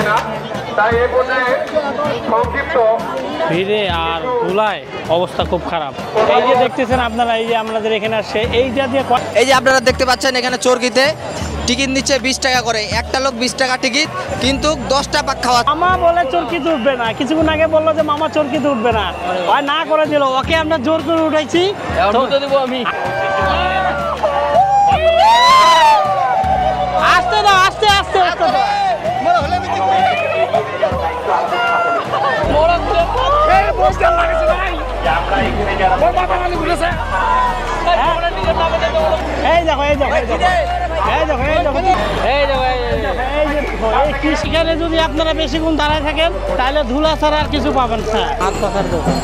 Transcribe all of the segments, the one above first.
না, তাই এই পর্যায়ে সংক্ষিপ্ত ভিড়ে আর ধুলায় অবস্থা খুব খারাপ। এই যে দেখতেছেন আপনারা, এই যে আমাদের এখানে আসছে, এইটা দিয়ে এই যে আপনারা দেখতে পাচ্ছেন এখানে চরকিতে টিকিট নিচ্ছে 20 টাকা করে, একটা লোক 20 টাকা টিকিট, কিন্তু 10টা পাক খাওয়া। মামা বলে চরকিতে উঠবে না, কিছুক্ষণ আগে বললো যে মামা চরকিতে উঠবে না, ওই না করে দিল, ওকে আমরা জোর করে উঠাইছি। দেবো আমি, আস্তে দাও, আস্তে আস্তে আস্তে দাও। এই দেখো, এই দেখো, এই দেখো, এই দেখো, এই দেখো, এই দেখো, এই কৃষিকাজে যদি আপনারা বেশিক্ষণ দাঁড়ায় থাকেন তাহলে ধুলা ছাড়া আর কিছু পাবেন না। হাত পাখার দোকান,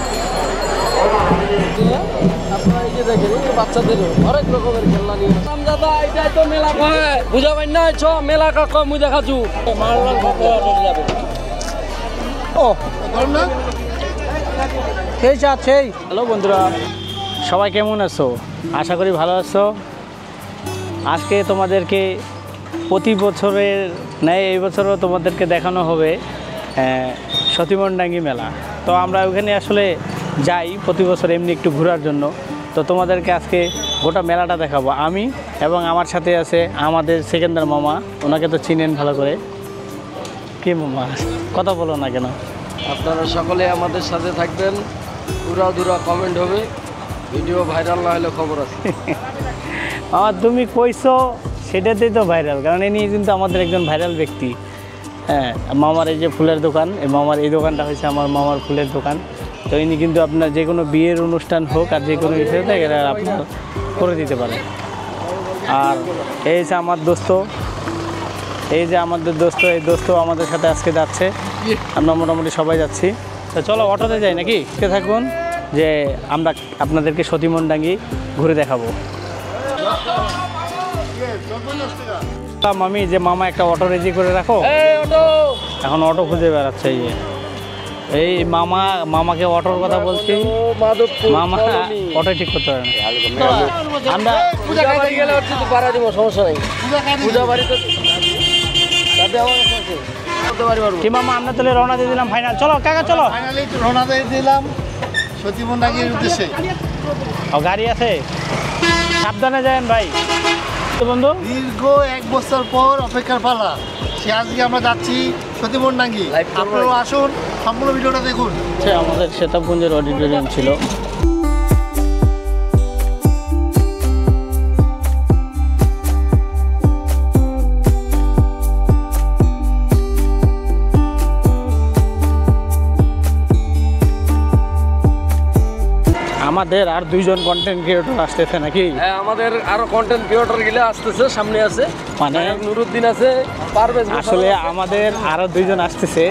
বাচ্চাদের অনেক রকমের খেলনা নিয়ে দাদা, এটাই তো মেলা বুঝাবেন না, মেলা কাকা মুই দেখাচ্ছু ও সেই সেই। হ্যালো বন্ধুরা, সবাই কেমন আছো? আশা করি ভালো আছো। আজকে তোমাদেরকে প্রতি বছরের ন্যায় এই বছরও তোমাদেরকে দেখানো হবে সতীমনডাঙ্গি মেলা। তো আমরা ওখানে আসলে যাই প্রতি বছর এমনি একটু ঘোরার জন্য। তো তোমাদেরকে আজকে গোটা মেলাটা দেখাবো আমি, এবং আমার সাথে আছে আমাদের সেকেন্দার মামা, ওনাকে তো চিনেন ভালো করে। কি মামা, কথা বলো না কেন? আপনারা সকলে আমাদের সাথে থাকবেন, পুরা দুরা কমেন্ট হবে, ভিডিও ভাইরাল না হলে খবর আছে। আমার তুমি কইছো সেটাতেই তো ভাইরাল, কারণ ইনি কিন্তু আমাদের একজন ভাইরাল ব্যক্তি। হ্যাঁ, মামার এই যে ফুলের দোকান, এই মামার এই দোকানটা হয়েছে আমার মামার ফুলের দোকান। তো ইনি কিন্তু আপনার যে কোনো বিয়ের অনুষ্ঠান হোক আর যে কোনো বিষয় থাকে এটা আপনার করে দিতে পারে। আর এই যে আমার দোস্ত, এই যে আমাদের দোস্ত, এই দোস্ত আমাদের সাথে আজকে যাচ্ছে, আমরা মোটামুটি সবাই যাচ্ছি। তো চলো অটোতে যাই নাকি? কে থাকুন যে আমরা আপনাদেরকে সতীমনডাঙ্গি ঘুরে দেখাবো। মামি, যে মামা একটা অটো রেডি করে রাখো, এখন অটো খুঁজে বেড়াচ্ছে। এই মামাকে অটোর কথা বলছি, মামা অটো ঠিক করতে পারে না। আমরা পূজা বাড়ি গেলে হচ্ছে তো ভাড়া দিব, সমস্যা নেই। পূজা বাড়িতে কি মামা, আমরা তাহলে রওনা দিয়ে দিলাম ফাইনাল। চলো কাকা, চলো ফাইনালি রওনা দিয়ে দিলাম সতীমনডাঙ্গির উদ্দেশ্যে। ও গাড়ি আছে, সাবধানে যাবেন ভাই। তো বন্ধু, দীর্ঘ 1 বছর পর অপেক্ষার পালা, সে আজকে আমরা যাচ্ছি সতীমনডাঙ্গি। আপনারাও আসুন, সম্পূর্ণ ভিডিওটা দেখুন। আমাদের সেতাবগঞ্জের অডিটোরিয়াম ছিল। আমাদের আর 2জন কন্টেন্ট ক্রিয়েটর আসতেছে নাকি? হ্যাঁ, আমাদের আরো কন্টেন্ট ক্রিয়েটর গিলে আসতেছে, সামনে আছে, মানে নুরুদ্দিন আছে, পারভেজ। আসলে আমাদের আরো 2জন আসতেছে,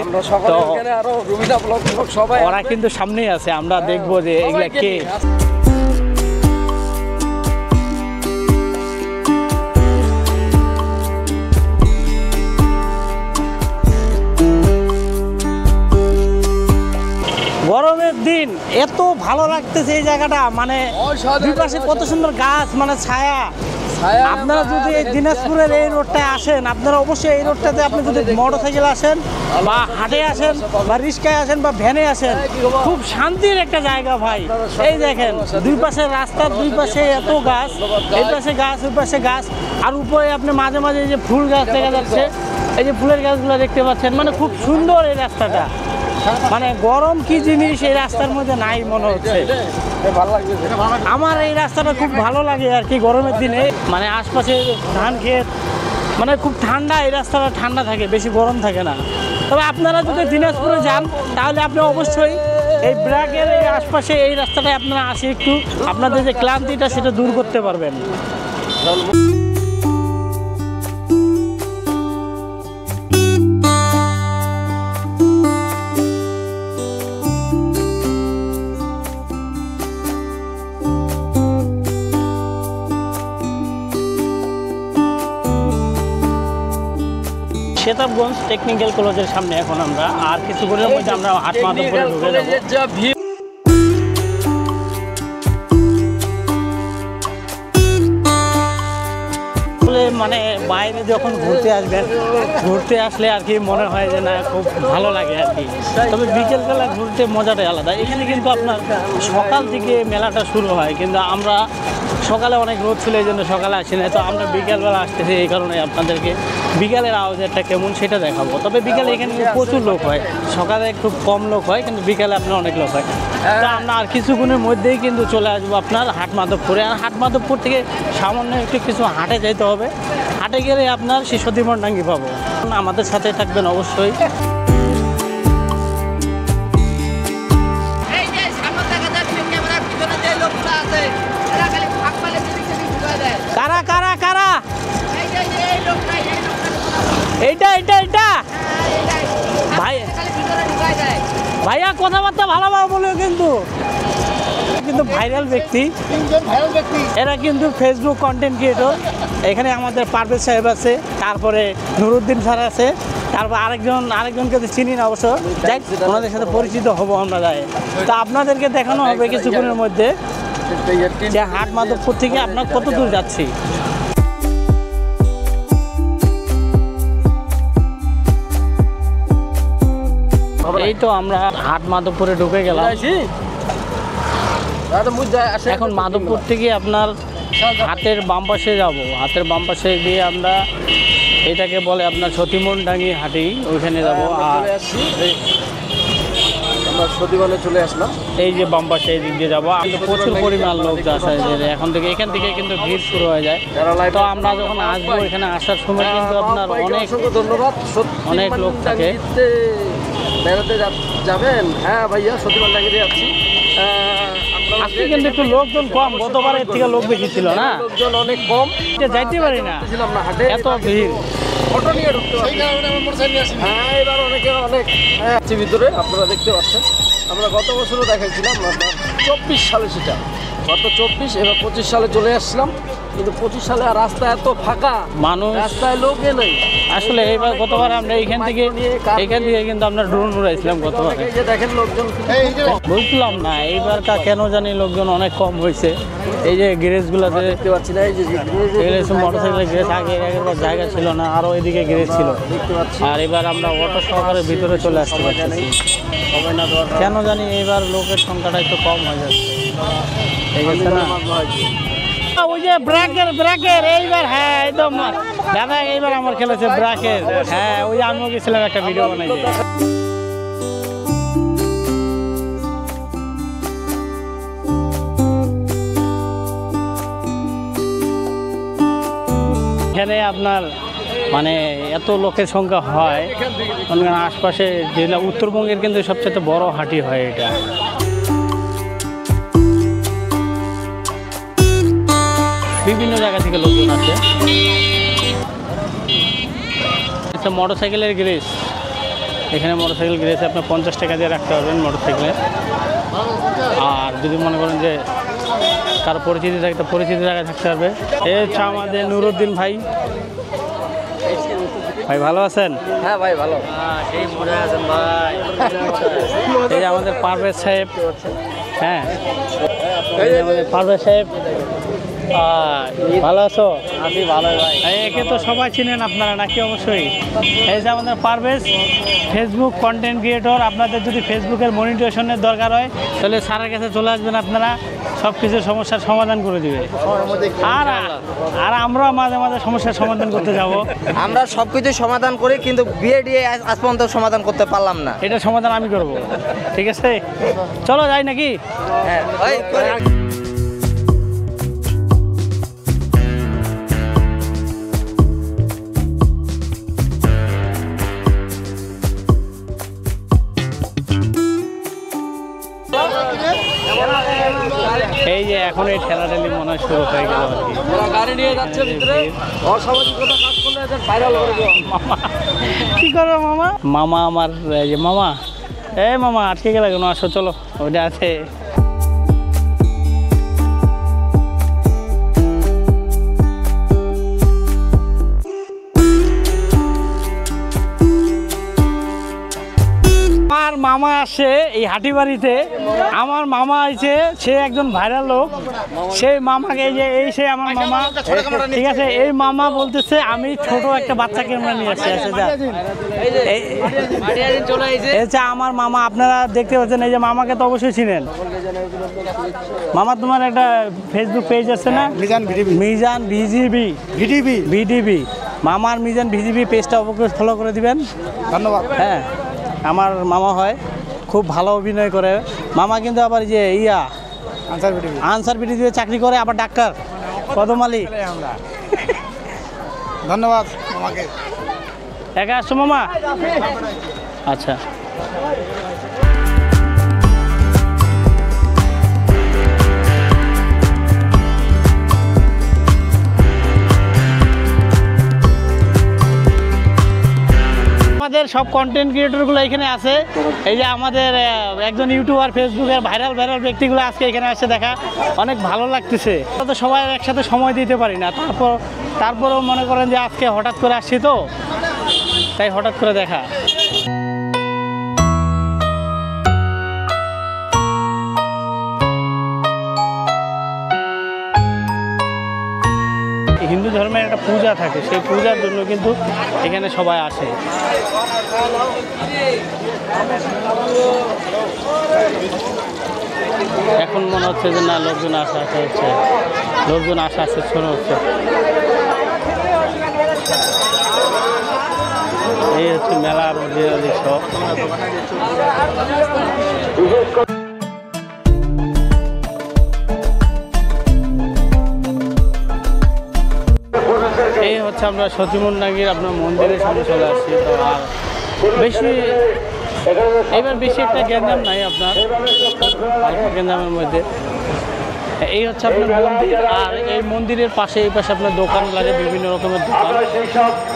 তো আরো রুবিনা ব্লগ সবাই, ওরা কিন্তু সামনেই আছে। আমরা দেখবো যে এগুলা কে। গরমের দিন এত ভালো লাগতেছে এই জায়গাটা, মানে দুই পাশে কত সুন্দর গাছ, মানে ছায়া। আপনারা যদি এই দিনাজপুরের এই রোডটায় আসেন, আপনারা অবশ্যই এই রোডটাতে আপনি যদি মোটরসাইকেল আসেন বা হাটে আসেন বা রিক্সায় আসেন বা ভ্যানে আসেন, খুব শান্তির একটা জায়গা ভাই। এই দেখেন দুই পাশে রাস্তার দুই পাশে এত গাছ, এই পাশে গাছ ওই পাশে গাছ, আর উপরে আপনি মাঝে মাঝে এই যে ফুল গাছ দেখা যাচ্ছে, এই যে ফুলের গাছগুলো দেখতে পাচ্ছেন, মানে খুব সুন্দর এই রাস্তাটা। মানে গরম কি জিনিস এই রাস্তার মধ্যে নাই মনে হচ্ছে। আমার এই রাস্তাটা খুব ভালো লাগে আর কি গরমের দিনে। মানে আশপাশে ধান ক্ষেত, মানে খুব ঠান্ডা, এই রাস্তাটা ঠান্ডা থাকে, বেশি গরম থাকে না। তবে আপনারা যদি দিনাজপুরে যান তাহলে আপনি অবশ্যই এই ব্র্যাকের এই আশপাশে এই রাস্তাটায় আপনারা আসে একটু আপনাদের যে ক্লান্তিটা সেটা দূর করতে পারবেন। সেতাবগঞ্জ টেকনিক্যাল কলেজের সামনে এখন আমরা, আর কিছুক্ষণের মধ্যে আমরা হাট মাধবপুরে ঢুকে যাব। মানে বাইরে যখন ঘুরতে আসবেন, ঘুরতে আসলে আর কি মনে হয় যে না খুব ভালো লাগে আর কি। তবে বিকেলবেলা ঘুরতে মজাটাই আলাদা। এখানে কিন্তু আপনার সকাল থেকে মেলাটা শুরু হয়, কিন্তু আমরা সকালে অনেক রোদ ছিল এই জন্য সকালে আসি না। তো আমরা বিকেলবেলা আসতেছি, এই কারণে আপনাদেরকে বিকালের আওয়াজটা কেমন সেটা দেখাবো। তবে বিকালে এখানে প্রচুর লোক হয়, সকালে একটু কম লোক হয়, কিন্তু বিকালে আপনার অনেক লোক হয়। তো আমরা আর কিছুক্ষণের মধ্যেই কিন্তু চলে আসবো আপনার হাট মাধবপুরে। আর হাট মাধবপুর থেকে সামান্য একটু কিছু হাটে যেতে হবে, হাটে গেলে আপনার সেই সতীমণডাঙ্গি পাবো। আমাদের সাথে থাকবেন অবশ্যই। কারা কারা কারা? এইটা এইটা এইটা ভাই, ভাইয়া কথাবার্তা ভালোভাবে বলে, কিন্তু ভাইরাল ব্যক্তি, এরা কিন্তু ফেসবুক কন্টেন্ট ক্রিয়েটর। এখানে আমাদের পারভেজ সাহেব আছে, তারপরে নুরুদ্দিন স্যার আছে, তারপর আরেকজনকে তো চিনি না অবশ্য, যাই ওনাদের সাথে পরিচিত হব আমরা। যাই তো আপনাদেরকে দেখানো হবে কিছুক্ষণের মধ্যে যে হাট মাধবপুর থেকে আপনার কত দূর যাচ্ছি। এই তো আমরা হাট মাধবপুরে ঢুকে গেলাম। এখন মাধবপুর থেকে আপনার হাতের বাম পাশে যাব। হাতের বাম পাশে গিয়ে আমরা এটাকে বলে আপনার সতীমণডাঙ্গি হাটি, ওইখানে যাব। আর আমরা সতীবনে চলে আসলাম। এই যে বাম পাশে এই দিক দিয়ে যাবো, কিন্তু প্রচুর পরিমাণ লোক আসে। এখান থেকে কিন্তু ভিড় শুরু হয়ে যায়। তো আমরা যখন আসবো এখানে আসার সময় কিন্তু আপনার অনেক ধন্যবাদ, অনেক লোক থাকে। বেড়াতে যাবেন? হ্যাঁ ভাইয়া, সতীমণডাঙ্গিতে যাচ্ছি। আজকে কিন্তু একটু লোকজন কম, গতবারের থেকে লোক বেশি ছিল না, লোকজন অনেক কম, যাইতে পারি না, এত ভিড়। ফটো নিয়ে ঢুকতে পারি। হ্যাঁ, এবার অনেকে অনেক ভিতরে আপনারা দেখতে পাচ্ছেন। আমরা গত বছরও দেখাইছিলাম, আপনার 24 সালে সেটা, গত 24, এবার 25 সালে চলে আসছিলাম। কিন্তু 25 সালে আর রাস্তা এত ফাঁকা, মানুষ, রাস্তায় লোকে নেই। আসলে এইবার গতবার আমরা এখান থেকে কিন্তু আমরা ড্রোন উড়াইছিলাম গতবার। এই যে দেখেন লোকজন, বুঝলাম না এইবারটা কেন জানি লোকজন অনেক কম হয়েছে। এই যে গ্যারেজগুলোতে দেখতে পাচ্ছি না, এই যে মোটরসাইকেলের গ্যারেজ, আগে আগেরবার জায়গা ছিল না, আরও এদিকে গ্যারেজ ছিল। দেখতে পাচ্ছি। আর এবার আমরা অটো সহকারের ভিতরে চলে আসতে পারছি। সময় না দেওয়ার কেন জানি এইবার লোকের সংখ্যাটা একটু কম হয়ে যাচ্ছে, ঠিক আছে না? ওই যে ব্র্যাকের এইবার, হ্যাঁ একদম দাদা, এইবার আমার খেলেছে ব্র্যাকের। হ্যাঁ, ওই আমিও গেছিলাম একটা ভিডিও বানাইতে। এখানে আপনার মানে এত লোকের সংখ্যা হয়, আশপাশে জেলা উত্তরবঙ্গের কিন্তু সবচেয়ে বড় হাটি হয় এটা। বিভিন্ন জায়গা থেকে লোকজন আসে। আচ্ছা, মোটরসাইকেলের গ্যারেজ, এখানে মোটরসাইকেল গ্যারেজে আপনার 50 টাকা দিয়ে রাখতে পারবেন মোটরসাইকেলে। আর যদি মনে করেন যে কারো পরিচিতি জায়গায় থাকতে পারবে। এই হচ্ছে আমাদের নুরুদ্দিন ভাই। ভাই ভালো আছেন? হ্যাঁ ভাই, ভালো। সেই মজা আছেন ভাই। এই যে আমাদের পারভেজ সাহেব। হ্যাঁ, এই যে আমাদের পারভেজ সাহেব। ভালো আছো? আমি ভালো ভাই। একে তো সবাই চিনেন আপনারা নাকি? অবশ্যই। এই যে আমাদের পারভেজ, ফেসবুক কন্টেন্ট ক্রিয়েটর। আপনাদের যদি ফেসবুকের মনিটাইজেশনের দরকার হয় তাহলে স্যারের কাছে চলে আসবেন, আপনারা সব কিছু সমস্যার সমাধান করে দিবে। আর আমরা মাঝে মাঝে সমস্যার সমাধান করতে যাব। আমরা সব কিছু সমাধান করি, কিন্তু বিয়ে আজ পর্যন্ত সমাধান করতে পারলাম না। এটা সমাধান আমি করব, ঠিক আছে? চলো যাই নাকি? হ্যাঁ, এই যে এখন এই ঠেলাঠেলি মনে হয় শুরু হয়ে গেল আর কি। গাড়ি নিয়ে যাচ্ছে ভিতরে, অসামাজিকতা কাজ করলে এদের ভাইরাল করে দেবো। কি করবো মামা? মামা আমার, এই যে মামা, এই মামা আটকে গেলে কেন? আসো চলো, ওইটা আছে। মামা আসে এই হাটিবাড়িতে, আমার মামা আছে, সে একজন ভাইরাল লোক। সেই মামাকে সে আমার মামা, ঠিক আছে। এই মামা বলতেছে আমি ছোট একটা বাচ্চা ক্যামেরা নিয়ে আসছি। আচ্ছা আমার মামা, আপনারা দেখতে পাচ্ছেন, এই যে মামাকে তো অবশ্যই চিনেন। মামা তোমার একটা ফেসবুক পেজ আছে না, মিজান ভিডিবি। মামার মিজান ভিজিবি পেজটা অবশ্যই ফলো করে দিবেন। ধন্যবাদ। হ্যাঁ, আমার মামা হয়, খুব ভালো অভিনয় করে। মামা কিন্তু আবার যে আনসার ভিডিও দিয়ে চাকরি করে, আবার ডাক্তার কদম আলী। ধন্যবাদ মামাকে। একা আসছো মামা? আচ্ছা, আমাদের সব কন্টেন্ট ক্রিয়েটরগুলো এখানে আছে। এই যে আমাদের একজন ইউটিউবার, ফেসবুকের ভাইরাল ব্যক্তিগুলো আজকে এখানে আসছে, দেখা অনেক ভালো লাগতেছে। তো সবাই একসাথে সময় দিতে পারি না, তারপরেও মনে করেন যে আজকে হঠাৎ করে আসছি, তো তাই হঠাৎ করে দেখা। হিন্দু ধর্মের একটা পূজা থাকে, সেই পূজার জন্য কিন্তু এখানে সবাই আসে। এখন মনে হচ্ছে যে না, লোকজন আসা হচ্ছে, শোনা হচ্ছে। এই হচ্ছে মেলার দৃশ্য। এই হচ্ছে আমরা সতীমন্নাগির আপনার মন্দিরের সামনে চলে আসছি। তো আর এবার বেশি একটা গ্যাঞ্জাম নাই, আপনার হালকা গ্যাঞ্জামের মধ্যে। এই হচ্ছে আপনার মন্দির, আর এই মন্দিরের পাশে এই পাশে আপনার দোকান লাগে, বিভিন্ন রকমের দোকান।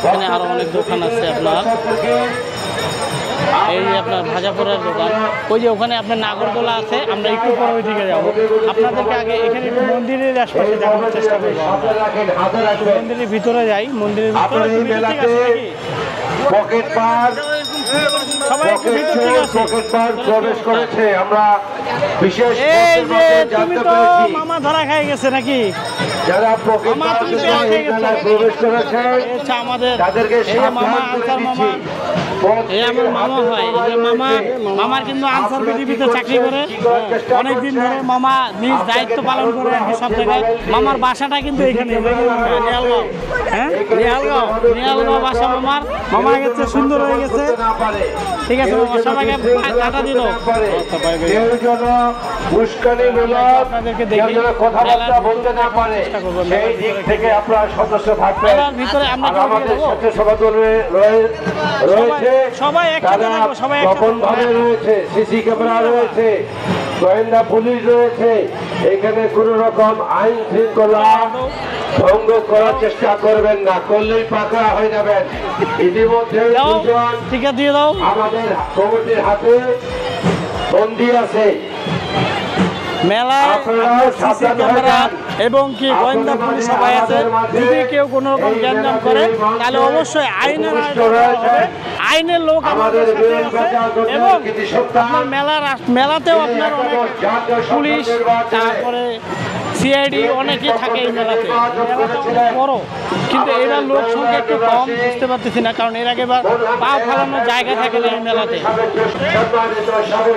এখানে আরো অনেক দোকান আছে আপনার। এই যে আপনার ভাজাপোড়ার দোকান, ওই যে ওখানে আপনার নাগরদোলা আছে, আমরা একটু পরে ওই দিকে যাবো। আপনাদেরকে আগে এখানে একটু মন্দিরের আশপাশে যাওয়ার চেষ্টা করবো। মন্দিরের ভিতরে যাই, মন্দিরের ভিতরে প্রবেশ করেছে। আমরা বিশেষ মামা ধরা খাই গেছে নাকি? যারা প্রবেশ করেছে আমাদের তাদেরকে মামা আনসার মামা, এই আমার মামা হয়। এই মামার কিন্তু আনসার বিডিবিতে চাকরি করে অনেকদিন ধরে। মামা নিজ দায়িত্ব পালন করে আর কি সব জায়গায়। মামার বাসাটা কিন্তু এখানে, হ্যাঁ, নিয়ালগাঁও বাসা মামার। মামা গেছে, সুন্দর হয়ে গেছে, ঠিক আছে। মামা সবাইকে টাটা দিল। আপনাদেরকে দেখি কথাবার্তা বলতে না পারে সেই দিক থেকে আপনার সদস্য থাকবেন। ভিতরে আমরা রয়েছে, সবাই একসাথে থাকবো, সবাই ভাবে রয়েছে, সিসি ক্যামেরা রয়েছে, গোয়েন্দা পুলিশ রয়েছে। এখানে কোন রকম আইন শৃঙ্খলা ভঙ্গ করার চেষ্টা করবেন না, করলেই পাকড়া হয়ে যাবেন। ইতিমধ্যে টিকা দিয়ে দাও, আমাদের কমিটির হাতে বন্দী আছে। মেলায় সিসি ক্যামেরা এবং কি গোয়েন্দা পুলিশ সবাই আছে। যদি কেউ কোনো রকম গ্যাঞ্জাম করে তাহলে অবশ্যই আইনের লোক আমাদের সাথে আছে। এবং আপনার মেলাতেও আপনার অনেক পুলিশ, তারপরে সিআইডি অনেকেই থাকে এই মেলাতে। বড়, কিন্তু এবার লোক সংখ্যা একটু কম, বুঝতে পারতেছি না, কারণ এর আগে পা ফেলানোর জায়গা থাকে না এই মেলাতে।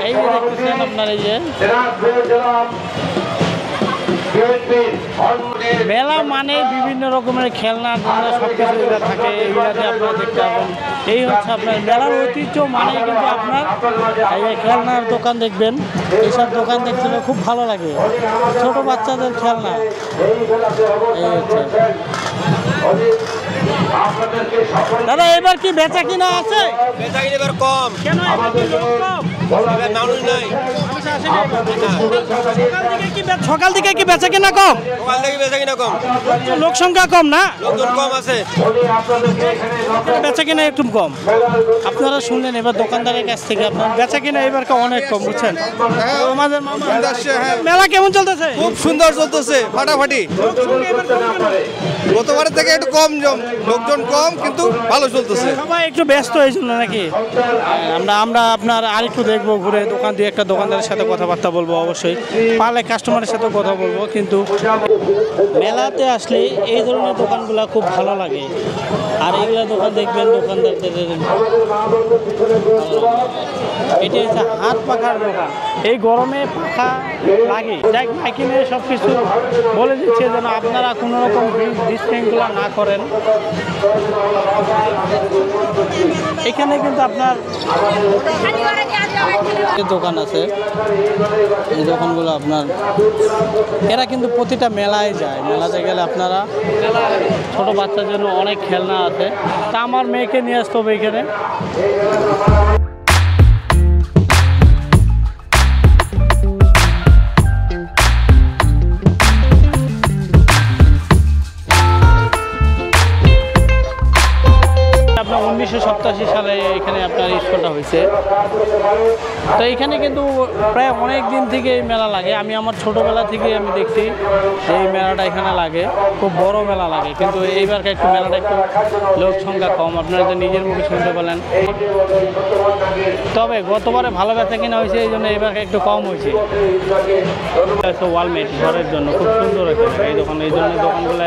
এই যে দেখতেছেন আপনার, এই যে মেলা মানে বিভিন্ন রকমের খেলনা সব কিছু থাকে, এইগুলাতে আপনারা দেখতে পাবেন। এই হচ্ছে আপনার মেলার ঐতিহ্য, মানে কিন্তু আপনার এই খেলনার দোকান দেখবেন। এইসব দোকান দেখতে খুব ভালো লাগে, ছোট বাচ্চাদের খেলনা। এই হচ্ছে দাদা, এবার কি বেচা কিনা আছে? বেচা কিনা এবার কম। কেন এবার কি লোক কম? এবার মানুষ নাই। সকাল থেকে কি বেচা কিনা কম? সকাল থেকে বেচা কিনা কম, লোক সংখ্যা কম না, লোকজন কম আছে, বেচা কিনা একটু কম। আপনারা শুনলেন এবার দোকানদারের কাছ থেকে, আপনার বেচা কিনা এবার অনেক কম, বুঝছেন। আমাদের মেলা কেমন চলতেছে? খুব সুন্দর চলতেছে, ফাটাফাটি। গতবারের থেকে একটু কম, লোকজন কম, কিন্তু ভালো চলতেছে। সবাই একটু ব্যস্ত এই জন্য নাকি? আমরা আপনার আরেকটু দেখবো। দেখবো ঘুরে, দোকান দিয়ে একটা দোকানদারের সাথে কথাবার্তা বলবো, অবশ্যই পারলে কাস্টমারের সাথে কথা বলবো। কিন্তু মেলাতে আসলে এই ধরনের দোকানগুলো খুব ভালো লাগে। আর এইগুলো দোকান দেখবেন দোকানদারদের, এটি হচ্ছে হাত পাখার দোকান। এই গরমে পাখা লাগে, যাই বাইকে নিয়ে সব কিছু বলে দিচ্ছে যেন আপনারা কোনো রকম বিশৃঙ্খলা না করেন। এখানে কিন্তু আপনার দোকান আছে, এই দোকানগুলো আপনার এরা কিন্তু প্রতিটা মেলায় যায়। মেলাতে গেলে আপনারা ছোট বাচ্চার জন্য অনেক খেলনা আছে, তা আমার মেয়েকে নিয়ে আসতে হবে এখানে। আপনার 1987 সালে এখানে আপনার স্কুলটা হয়েছে। তো এখানে কিন্তু প্রায় অনেক দিন থেকে এই মেলা লাগে। আমি আমার ছোটোবেলা থেকে আমি দেখছি এই মেলাটা এখানে লাগে, খুব বড় মেলা লাগে। কিন্তু এইবার একটু মেলাটা একটু লোক সংখ্যা কম, আপনারা তো নিজের মুখে শুনতে পেলেন। তবে গতবারে ভালো বেচা কিনা হয়েছে, এই জন্য এবার একটু কম হয়েছে। ওয়ালমেট ঘরের জন্য খুব সুন্দর এখানে এই দোকান, এই ধরনের দোকানগুলো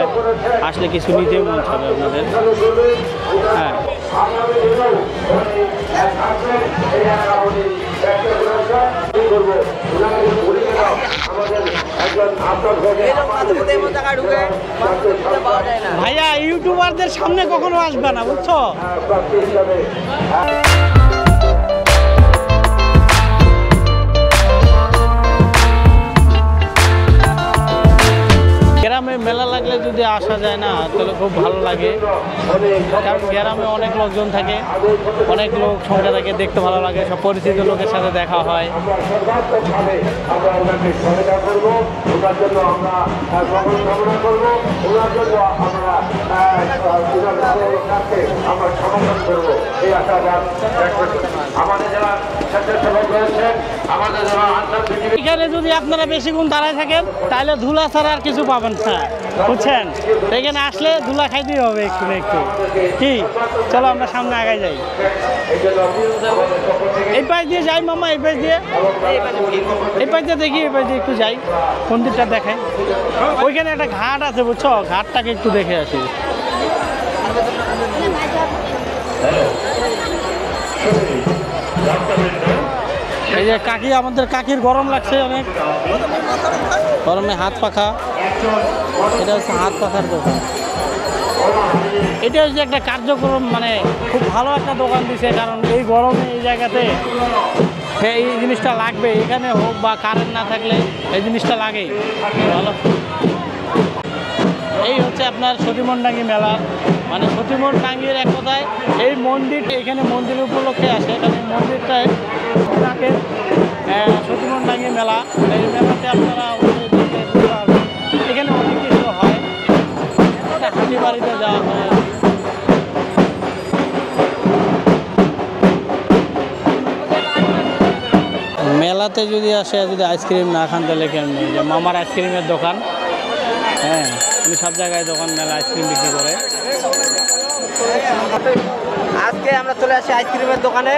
আসলে কিছু নিতেই মন চাবে আপনাদের। হ্যাঁ, ভাইয়া ইউটিউবারদের সামনে কখনো আসবে না, বুঝছো? গ্রামে মেলা লাগলে যদি আসা যায় না তাহলে খুব ভালো লাগে, কারণ গ্রামে অনেক লোকজন থাকে, অনেক লোক সংখ্যা থাকে, দেখতে ভালো লাগে, সব পরিচিত লোকের সাথে দেখা হয়। এখানে যদি আপনারা বেশিক্ষণ দাঁড়ায় থাকেন তাহলে ধুলা ছাড়া আর কিছু পাবেন না, বুঝছেন? এখানে আসলে ধুলা খাইতেই হবে একটু না একটু। কি, চলো আমরা সামনে আগায় যাই। এই পাশ দিয়ে যাই মামা, এই পাশ দিয়ে, এই পাশ দিয়ে দেখি, এই পাশ দিয়ে একটু যাই, মন্দিরটা দেখাই। ওইখানে একটা ঘাট আছে, বুঝছো? ঘাটটাকে একটু দেখে আসি। এই যে কাকি, আমাদের কাকির গরম লাগছে অনেক, গরমে হাত পাখা। এটা হচ্ছে হাত পাখার দোকান। এটা হচ্ছে একটা কার্যক্রম, মানে খুব ভালো একটা দোকান দিছে, কারণ এই গরমে এই জায়গাতে এই জিনিসটা লাগবে, এখানে হোক বা কারেন্ট না থাকলে এই জিনিসটা লাগেই ভালো। এই হচ্ছে আপনার সতীমনডাঙ্গি মেলা, মানে সতীমনডাঙ্গির এক কথায় এই মন্দিরটা, এখানে মন্দির উপলক্ষে আসে, কারণ এই মন্দিরটায় থাকে সতীমনডাঙ্গি মেলা। এই মেলাতে আপনারা এখানে অনেক কিছু হয়, হাতি বাড়িতে যাওয়া হয়। মেলাতে যদি আসে, যদি আইসক্রিম না খান তাহলে কেমন? যে মামার আইসক্রিমের দোকান, হ্যাঁ, উনি সব জায়গায় দোকান মেলা আইসক্রিম বিক্রি করে। আজকে আমরা চলে আসি আইসক্রিমের দোকানে।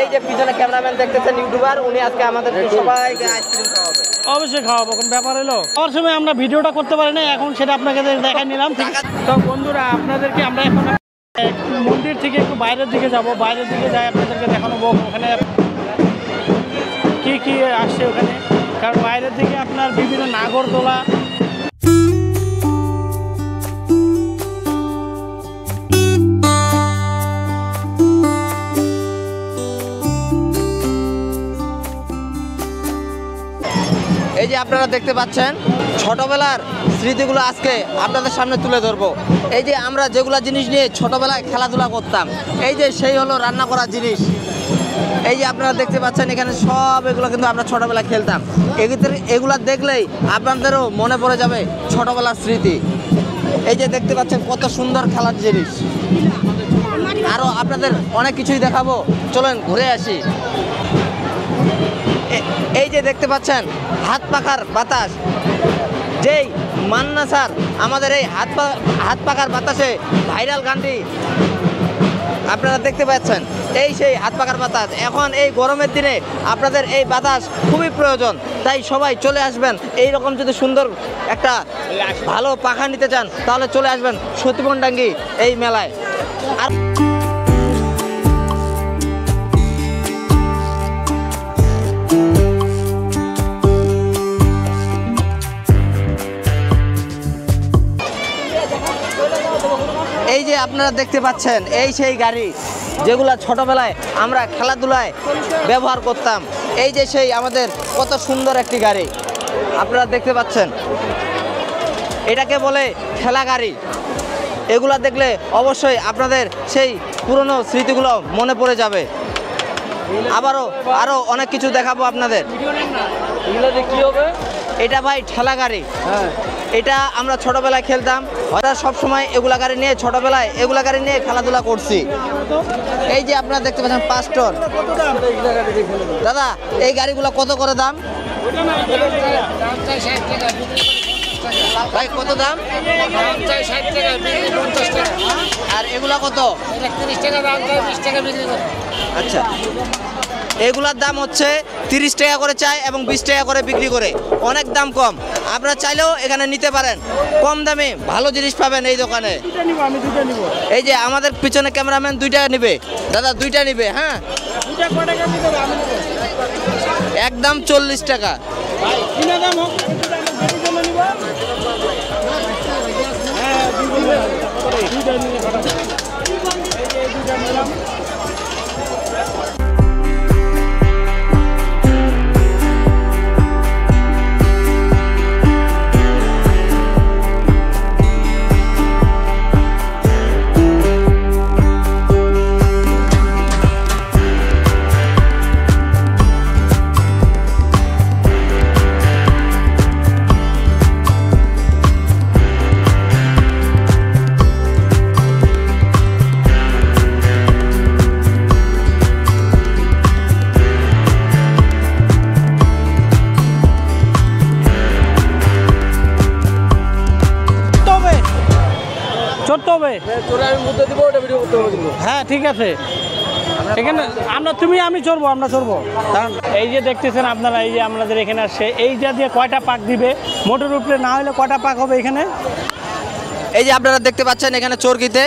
এই যে পিছনে ক্যামেরাম্যান দেখতেছেন ইউটিউবার, উনি আজকে আমাদের সবাইকে আইসক্রিম খাওয়াবে। অবশ্যই খাওয়াবো, কোন ব্যাপার হলো। আমার সময় আমরা ভিডিওটা করতে পারি না, এখন সেটা আপনাকে দেখাই নিলাম। ঠিক আছে তো বন্ধুরা, আপনাদেরকে আমরা এখন মন্দির থেকে একটু বাইরের দিকে যাব, বাইরের দিকে যাই আপনাদেরকে দেখানো ওখানে কি কি আসছে ওখানে, কারণ বাইরের দিকে আপনার বিভিন্ন নাগরদোলা। এই যে আপনারা দেখতে পাচ্ছেন ছোটবেলার স্মৃতিগুলো আজকে আপনাদের সামনে তুলে ধরবো। এই যে আমরা যেগুলা জিনিস নিয়ে ছোটবেলায় খেলাধুলা করতাম, এই যে সেই হলো রান্না করা জিনিস। এই যে আপনারা দেখতে পাচ্ছেন এখানে সব এগুলো কিন্তু আমরা ছোটবেলায় খেলতাম। এগুলা দেখলেই আপনাদেরও মনে পড়ে যাবে ছোটবেলার স্মৃতি। এই যে দেখতে পাচ্ছেন কত সুন্দর খেলার জিনিস, আরও আপনাদের অনেক কিছুই দেখাবো, চলেন ঘুরে আসি। এই যে দেখতে পাচ্ছেন হাত পাখার বাতাস, যেই মান্না স্যার আমাদের এই হাত পাখার বাতাসে ভাইরাল গানটি আপনারা দেখতে পাচ্ছেন এই সেই হাত পাখার বাতাস। এখন এই গরমের দিনে আপনাদের এই বাতাস খুবই প্রয়োজন, তাই সবাই চলে আসবেন। এই রকম যদি সুন্দর একটা ভালো পাখা নিতে চান তাহলে চলে আসবেন সতীমনডাঙ্গি এই মেলায়। আর এই যে আপনারা দেখতে পাচ্ছেন এই সেই গাড়ি যেগুলো ছোটবেলায় আমরা খেলাধুলায় ব্যবহার করতাম। এই যে সেই আমাদের কত সুন্দর একটি গাড়ি আপনারা দেখতে পাচ্ছেন, এটাকে বলে ঠেলা গাড়ি। এগুলা দেখলে অবশ্যই আপনাদের সেই পুরনো স্মৃতিগুলো মনে পড়ে যাবে। আরও অনেক কিছু দেখাবো আপনাদের। কি হবে? এটা ভাই ঠেলা গাড়ি। এটা আমরা ছোটবেলায় খেলতাম, হয়তো সবসময় এগুলা গাড়ি নিয়ে ছোটবেলায় এগুলা গাড়ি নিয়ে খেলাধুলা করছি। এই যে আপনারা দেখতে পাচ্ছেন 5 টন। দাদা এই গাড়িগুলো কত করে দাম? ভাই কত দাম? আর এগুলা কত? আচ্ছা, এগুলার দাম হচ্ছে 30 টাকা করে চাই এবং 20 টাকা করে বিক্রি করে, অনেক দাম কম। আপনারা চাইলেও এখানে নিতে পারেন, কম দামে ভালো জিনিস পাবেন এই দোকানে। এই যে আমাদের পিছনে ক্যামেরাম্যান 2টা নিবে, দাদা 2টা নিবে। হ্যাঁ, একদম 40 টাকা। হ্যাঁ ঠিক আছে, এখানে আমি চড়বো, আমরা চড়বো। কারণ এই যে দেখতেছেন আপনারা, এই যে আমাদের এখানে আসছে, এই যা দিয়ে কয়টা পাক দিবে, মোটর উপরে না হলে কয়টা পাক হবে এখানে। এই যে আপনারা দেখতে পাচ্ছেন এখানে চরকিতে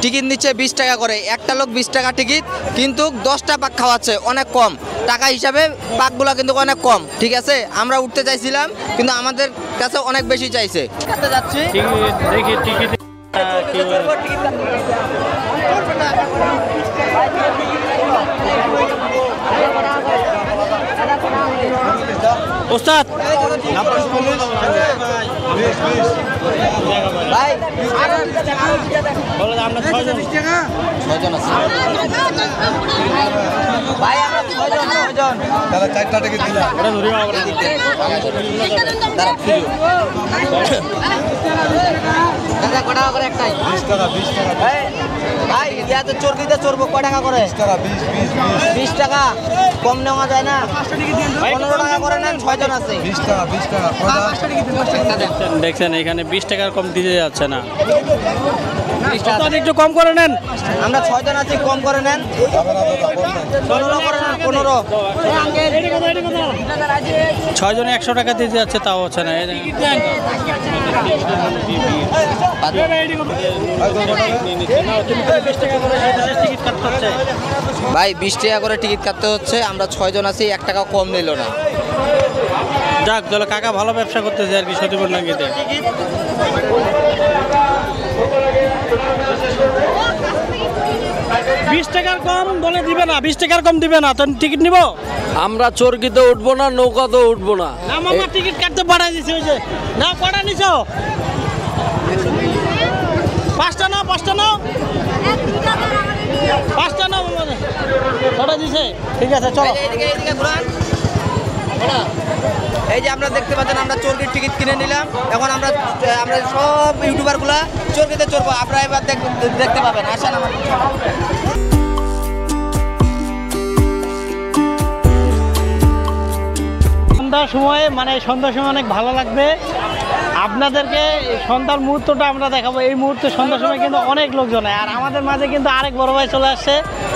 টিকিট নিচ্ছে 20 টাকা করে, একটা লোক 20 টাকা টিকিট, কিন্তু 10টা পাক খাওয়াচ্ছে, অনেক কম টাকা হিসাবে পাকগুলো কিন্তু অনেক কম। ঠিক আছে, আমরা উঠতে চাইছিলাম কিন্তু আমাদের কাছে অনেক বেশি চাইছে। কাটতে যাচ্ছি, দেখি টিকিট ওস্তাদ ভাই আমরা 6 জন আছে ভাই, আমরা 6 জন তাহলে 4টা টিকিট দিলাম। কটা করে একটাই 20 টাকা 20 টাকা ভাই, তো চর্বিতে চড়বো কয় টাকা করে? 20 টাকা 20 টাকা কম নেওয়া যায় না? 15 টাকা করে নেন, 6 জন আছে। 20 টাকা 20 টাকা দেখছেন এখানে 20 টাকার কম দিতে যাচ্ছে না, একটু কম করে নেন। আমরা 6 জন আছি, কম করে নেন, 15 করে নেন, 15। 6 জনে 100 টাকা দিতে যাচ্ছে, তাও হচ্ছে না। ভাই 20 টাকা করে টিকিট কাটতে হচ্ছে, আমরা 6 জন আছি, 1 টাকা কম নিল না। যাক, তাহলে কাকা ভালো ব্যবসা করতেছে আর কি সতীপূর্ণাঙ্গিতে। 20 টাকার কম বলে দিবে না, 20 টাকার কম দিবে না, তো টিকিট নিব। আমরা চরকিতে উঠবো না, নৌকাতে উঠবো না। মামা টিকিট কাটতে পাঠাই দিছে, ওই যে না কটা নিছো? 5টা নাও, 5টা নাও, 5টা নাও, কটা দিছে? ঠিক আছে, চলো। এই যে আপনারা দেখতে পাচ্ছেন আমরা চরকির টিকিট কিনে নিলাম, এখন আমরা সব ইউটিউবারগুলা চরকিতে চড়বো, আপনারা এবার দেখতে পাবেন। আসেন আমার সন্ধ্যার সময়, মানে সন্ধ্যার সময় অনেক ভালো লাগবে। আপনাদেরকে সন্ধ্যার মুহূর্তটা আমরা দেখাবো। এই মুহূর্তে সন্ধ্যার সময় কিন্তু অনেক লোকজন হয়। আর আমাদের মাঝে কিন্তু আরেক বড় ভাই চলে আসছে,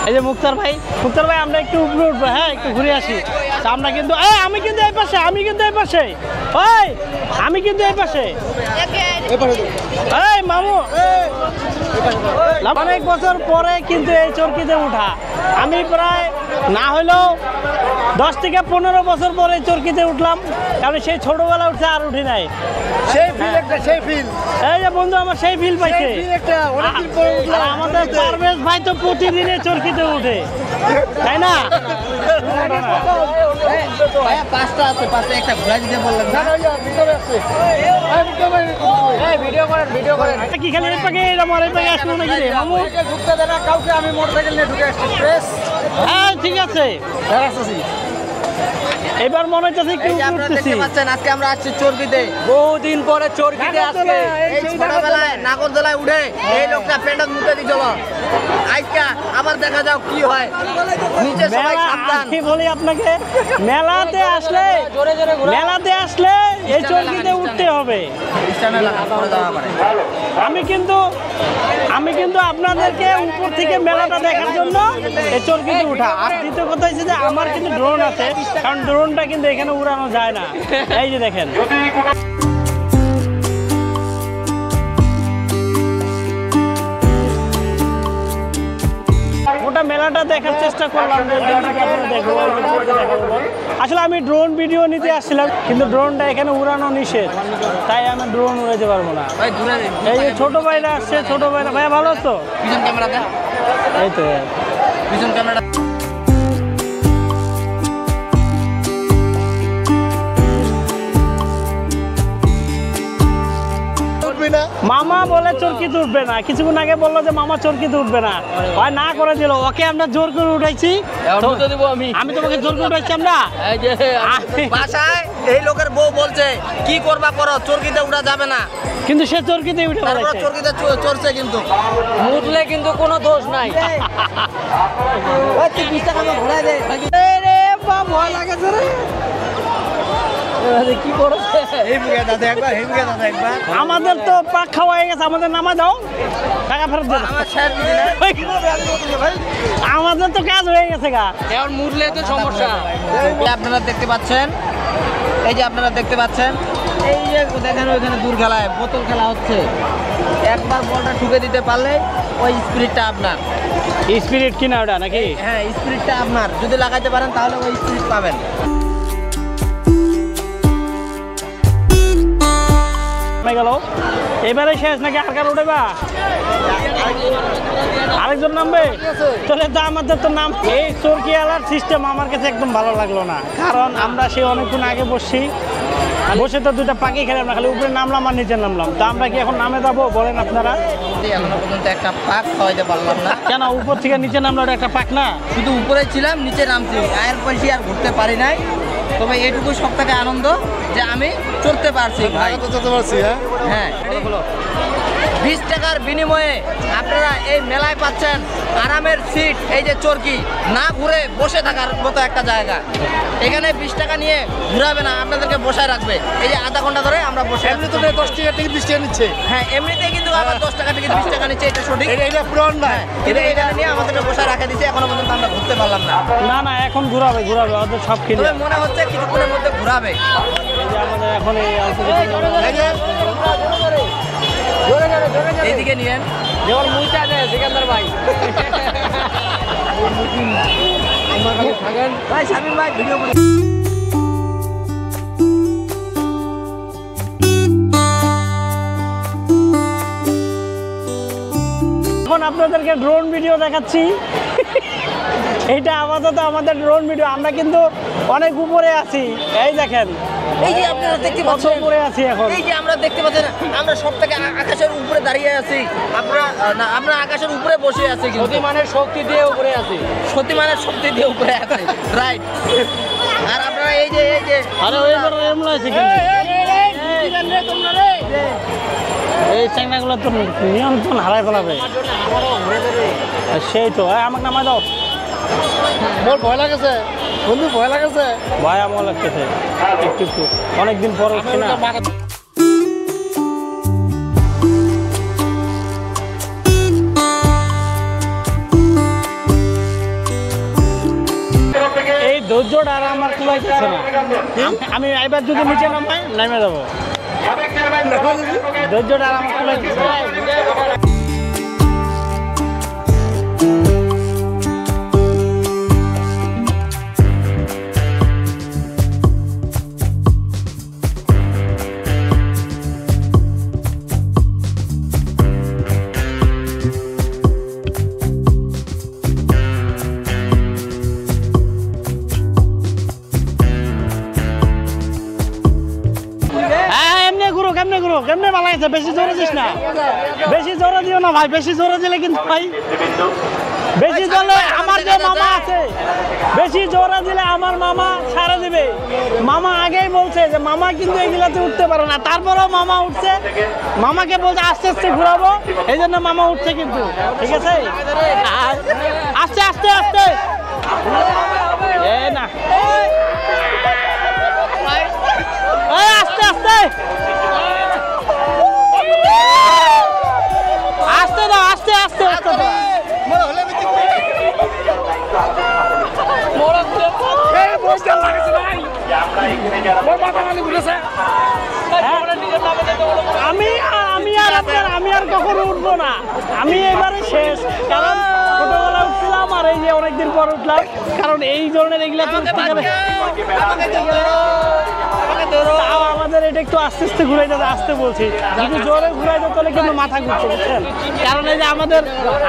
এই যে মুক্তার ভাই। মুক্তার ভাই আমরা একটু উপরে উঠবো, হ্যাঁ একটু ঘুরে আসি। তা আমরা কিন্তু আমি কিন্তু এই পাশে, আমি কিন্তু এই পাশে, ওই আমি কিন্তু এই পাশে, এই মামু অনেক বছর পরে কিন্তু এই চরকিতে উঠা। আমি প্রায় না হলেও 10 থেকে 15 বছর পরে চরকিতে উঠলাম, কারণ সেই ছোটবেলা উঠছে আর উঠি নাই। সেই ফিল একটা, সেই ফিল। এই যে বন্ধু আমার সেই ফিল পাইছে। আর আমাদের পারভেজ ভাই তো প্রতিদিনে চরকিতে উঠে, তাই না? ভাইয়া পাঁচটা আছে, পাঁচটা একটা ঘোরা দিতে বললেন না? কি খালি এই পাকে আমার এই পাকে আসলো নাকি রে মামু? হ্যাঁ ঠিক আছে, এবার মনে হচ্ছে এই যে আপনারা দেখতে পাচ্ছেন আজকে আমরা আসছি চরকিতে, বহুদিন পরে চরকিতে আসছে। এই ছোটবেলায় নাগরদোলায় উঠে এই লোকটা পেন্ডাল মুখে দিছিল, আজকে আবার দেখা যাও কি হয়। নিচে সবাই সাবধান। আমি বলি আপনাকে, মেলাতে আসলে এই চরকিতে উঠতে হবে। আমি কিন্তু আপনাদেরকে উপর থেকে মেলাটা দেখার জন্য এই চরকিতে উঠা। আর দ্বিতীয় কথা হচ্ছে যে আমার কিন্তু ড্রোন আছে, কারণ ড্রোনটা কিন্তু এখানে উড়ানো যায় না। এই যে দেখেন, ওটা মেলাটা দেখার চেষ্টা করলাম যে দেখবো। আসলে আমি ড্রোন ভিডিও নিতে আসছিলাম, কিন্তু ড্রোনটা এখানে উড়ানো নিষেধ, তাই আমি ড্রোন উড়াতে পারবো না। এই যে ছোট ভাইরা আসছে, ছোট ভাইরা। ভাইয়া ভালো আছো? পিছন ক্যামেরাতে, এই তো পিছন ক্যামেরা। মামা বলে চরকিতে উঠবে না, কিছুক্ষণ আগে বললো যে মামা চরকিতে উঠবে না, ভাই না করে দিল। ওকে আমরা জোর করে উঠাইছি, আমি তোমাকে জোর করে উঠাইছি। আমরা বাসায় এই লোকের বউ বলছে কি করবা করো, চরকিতে উঠা যাবে না, কিন্তু সে চরকিতে উঠে তারপর বেড়াইছে। চরকিতে চড়ছে, কিন্তু উঠলে কিন্তু কোনো দোষ নাই। তুই 20 টাকা ঘুরাই দে। ভয় লাগেছে রে, কি করছে? আমাদের তো পাক খাওয়া হয়ে গেছে, আমাদের নামা দাও, টাকা ফেরত দেবে। আমাদের তো কাজ হয়ে গেছে গা, এখন মুড়লে তো সমস্যা। আপনারা দেখতে পাচ্ছেন, এই যে আপনারা দেখতে পাচ্ছেন, এই যে দেখেন ওইখানে দূর খেলায় বোতল খেলা হচ্ছে। একবার বলটা ঠুকে দিতে পারলে ওই স্পিরিটটা আপনার। স্পিরিট কিনা ওটা নাকি? হ্যাঁ, স্পিরিটটা আপনার, যদি লাগাইতে পারেন তাহলে ওই স্পিরিট পাবেন। গেল এবারে শেষ নাকি? আর কার উঠেবা? আরেকজন নামবে? তাহলে তো আমাদের তো নাম। এই চরকি আলার সিস্টেম আমার কাছে একদম ভালো লাগলো না, কারণ আমরা সেই অনেকক্ষণ আগে বসে তো দুটা পাখি খেলাম না, খালি উপরে নামলাম আর নিচে নামলাম। তো আমরা কি এখন নামে যাবো বলেন আপনারা? এখনো পর্যন্ত একটা পাক খাওয়াইতে পারলাম না। কেন উপর থেকে নিচে নামলো? একটা পাক না, শুধু উপরে ছিলাম, নিচে নামছি, আয়ের পয়সা আর ঘুরতে পারি নাই। তবে এটুকু সব থেকে আনন্দ যে আমি চড়তে পারছি ভাই, চলতে পারছি। হ্যাঁ 20 টাকার বিনিময়ে আপনারা এই মেলায় পাচ্ছেন আরামের সিট। এই যে চরকি, না ঘুরে বসে থাকার মতো একটা জায়গা। এখানে 20 টাকা নিয়ে ঘুরাবে না, আপনাদেরকে বসায় রাখবে। এই যে আধা ঘন্টা ধরে আমরা বসে আছি। 10 টাকা টিকিট 20 টাকা নিচ্ছে। হ্যাঁ, এমনিতেই কিন্তু আবার 10 টাকা টিকিট 20 টাকা নিচ্ছে, এটা সঠিক। এটা পুরন না, কিন্তু এখানে নিয়ে আমাদেরকে বসায় রাখা দিচ্ছে, এখনো পর্যন্ত আমরা ঘুরতে পারলাম না। না এখন ঘুরাবে ওদের সব কিনে। তবে মনে হচ্ছে কিছুক্ষণের মধ্যে ঘুরাবে। এই যে আমাদের এখন এই অল্প এইদিকে নিয়েন, যেমন মুইটা নেয় সিকান্দার ভাই। ভাই শামিম ভাই ভিডিও করে। এখন আপনাদেরকে ড্রোন ভিডিও দেখাচ্ছি। এইটা আপাতত আমাদের ড্রোন ভিডিও, আমরা কিন্তু অনেক উপরে আছি। এই দেখেন, এই যে আপনারা দেখতে পাচ্ছেন, উপরে আছি এখন। এই যে আমরা দেখতে পাচ্ছেন, আমরা সব থেকে আকাশের উপরে দাঁড়িয়ে আছি। আমরা আকাশের উপরে বসে আছি, কিন্তু সতীমানের শক্তি দিয়ে উপরে আছি। সতীমানের শক্তি দিয়ে উপরে আছি, রাইট। আর আপনারা এই যে আরে ওইবার এমন আছে কিন্তু এই চ্যাংড়াগুলো তো নিয়ন্ত্রণ হারাই ফেলাবে। সেই তো আমাকে নামাই দাও। মোর ভয় লাগেছে বন্ধু, ভয় লাগেছে। ভয় আমার লাগতেছে একটু অনেকদিন পর উঠছি না। ধৈর্যটা আর আমার কুলাইতেছে না। আমি এবার যদি নিচে নামাই নেমে যাবো, ধৈর্যটা আর আমার কুলাইতেছে না। কেমনে বালাইছে, বেশি জোরে দিস না, বেশি জোরে দিও না ভাই, বেশি জোরে দিলে কিন্তু ভাই, বেশি জোরে আমার যে মামা আছে, বেশি জোরে দিলে আমার মামা ছাড়া দিবে। মামা আগেই বলছে যে মামা কিন্তু এগুলাতে উঠতে পারে না, তারপরেও মামা উঠছে। মামাকে বলছে আস্তে আস্তে ঘুরাবো, এই জন্য মামা উঠছে কিন্তু, ঠিক আছে? আস্তে আস্তে আস্তে না, আস্তে আস্তে আস্তে দাও, আস্তে আস্তে আস্তে দাও। আমি আর কখনো উঠবো না, আমি এবারে শেষ। কারণ ছোটবেলা উঠছিলাম আর এই যে অনেকদিন পর উঠলাম, কারণ এই ধরনের এগুলা আমাদের এটা একটু আস্তে আস্তে ঘুরাই যাবে, আসতে বলছি। যদি জোরে ঘুরাই যাবে তাহলে কিন্তু মাথা ঘুরছে, বুঝছেন? কারণ এই যে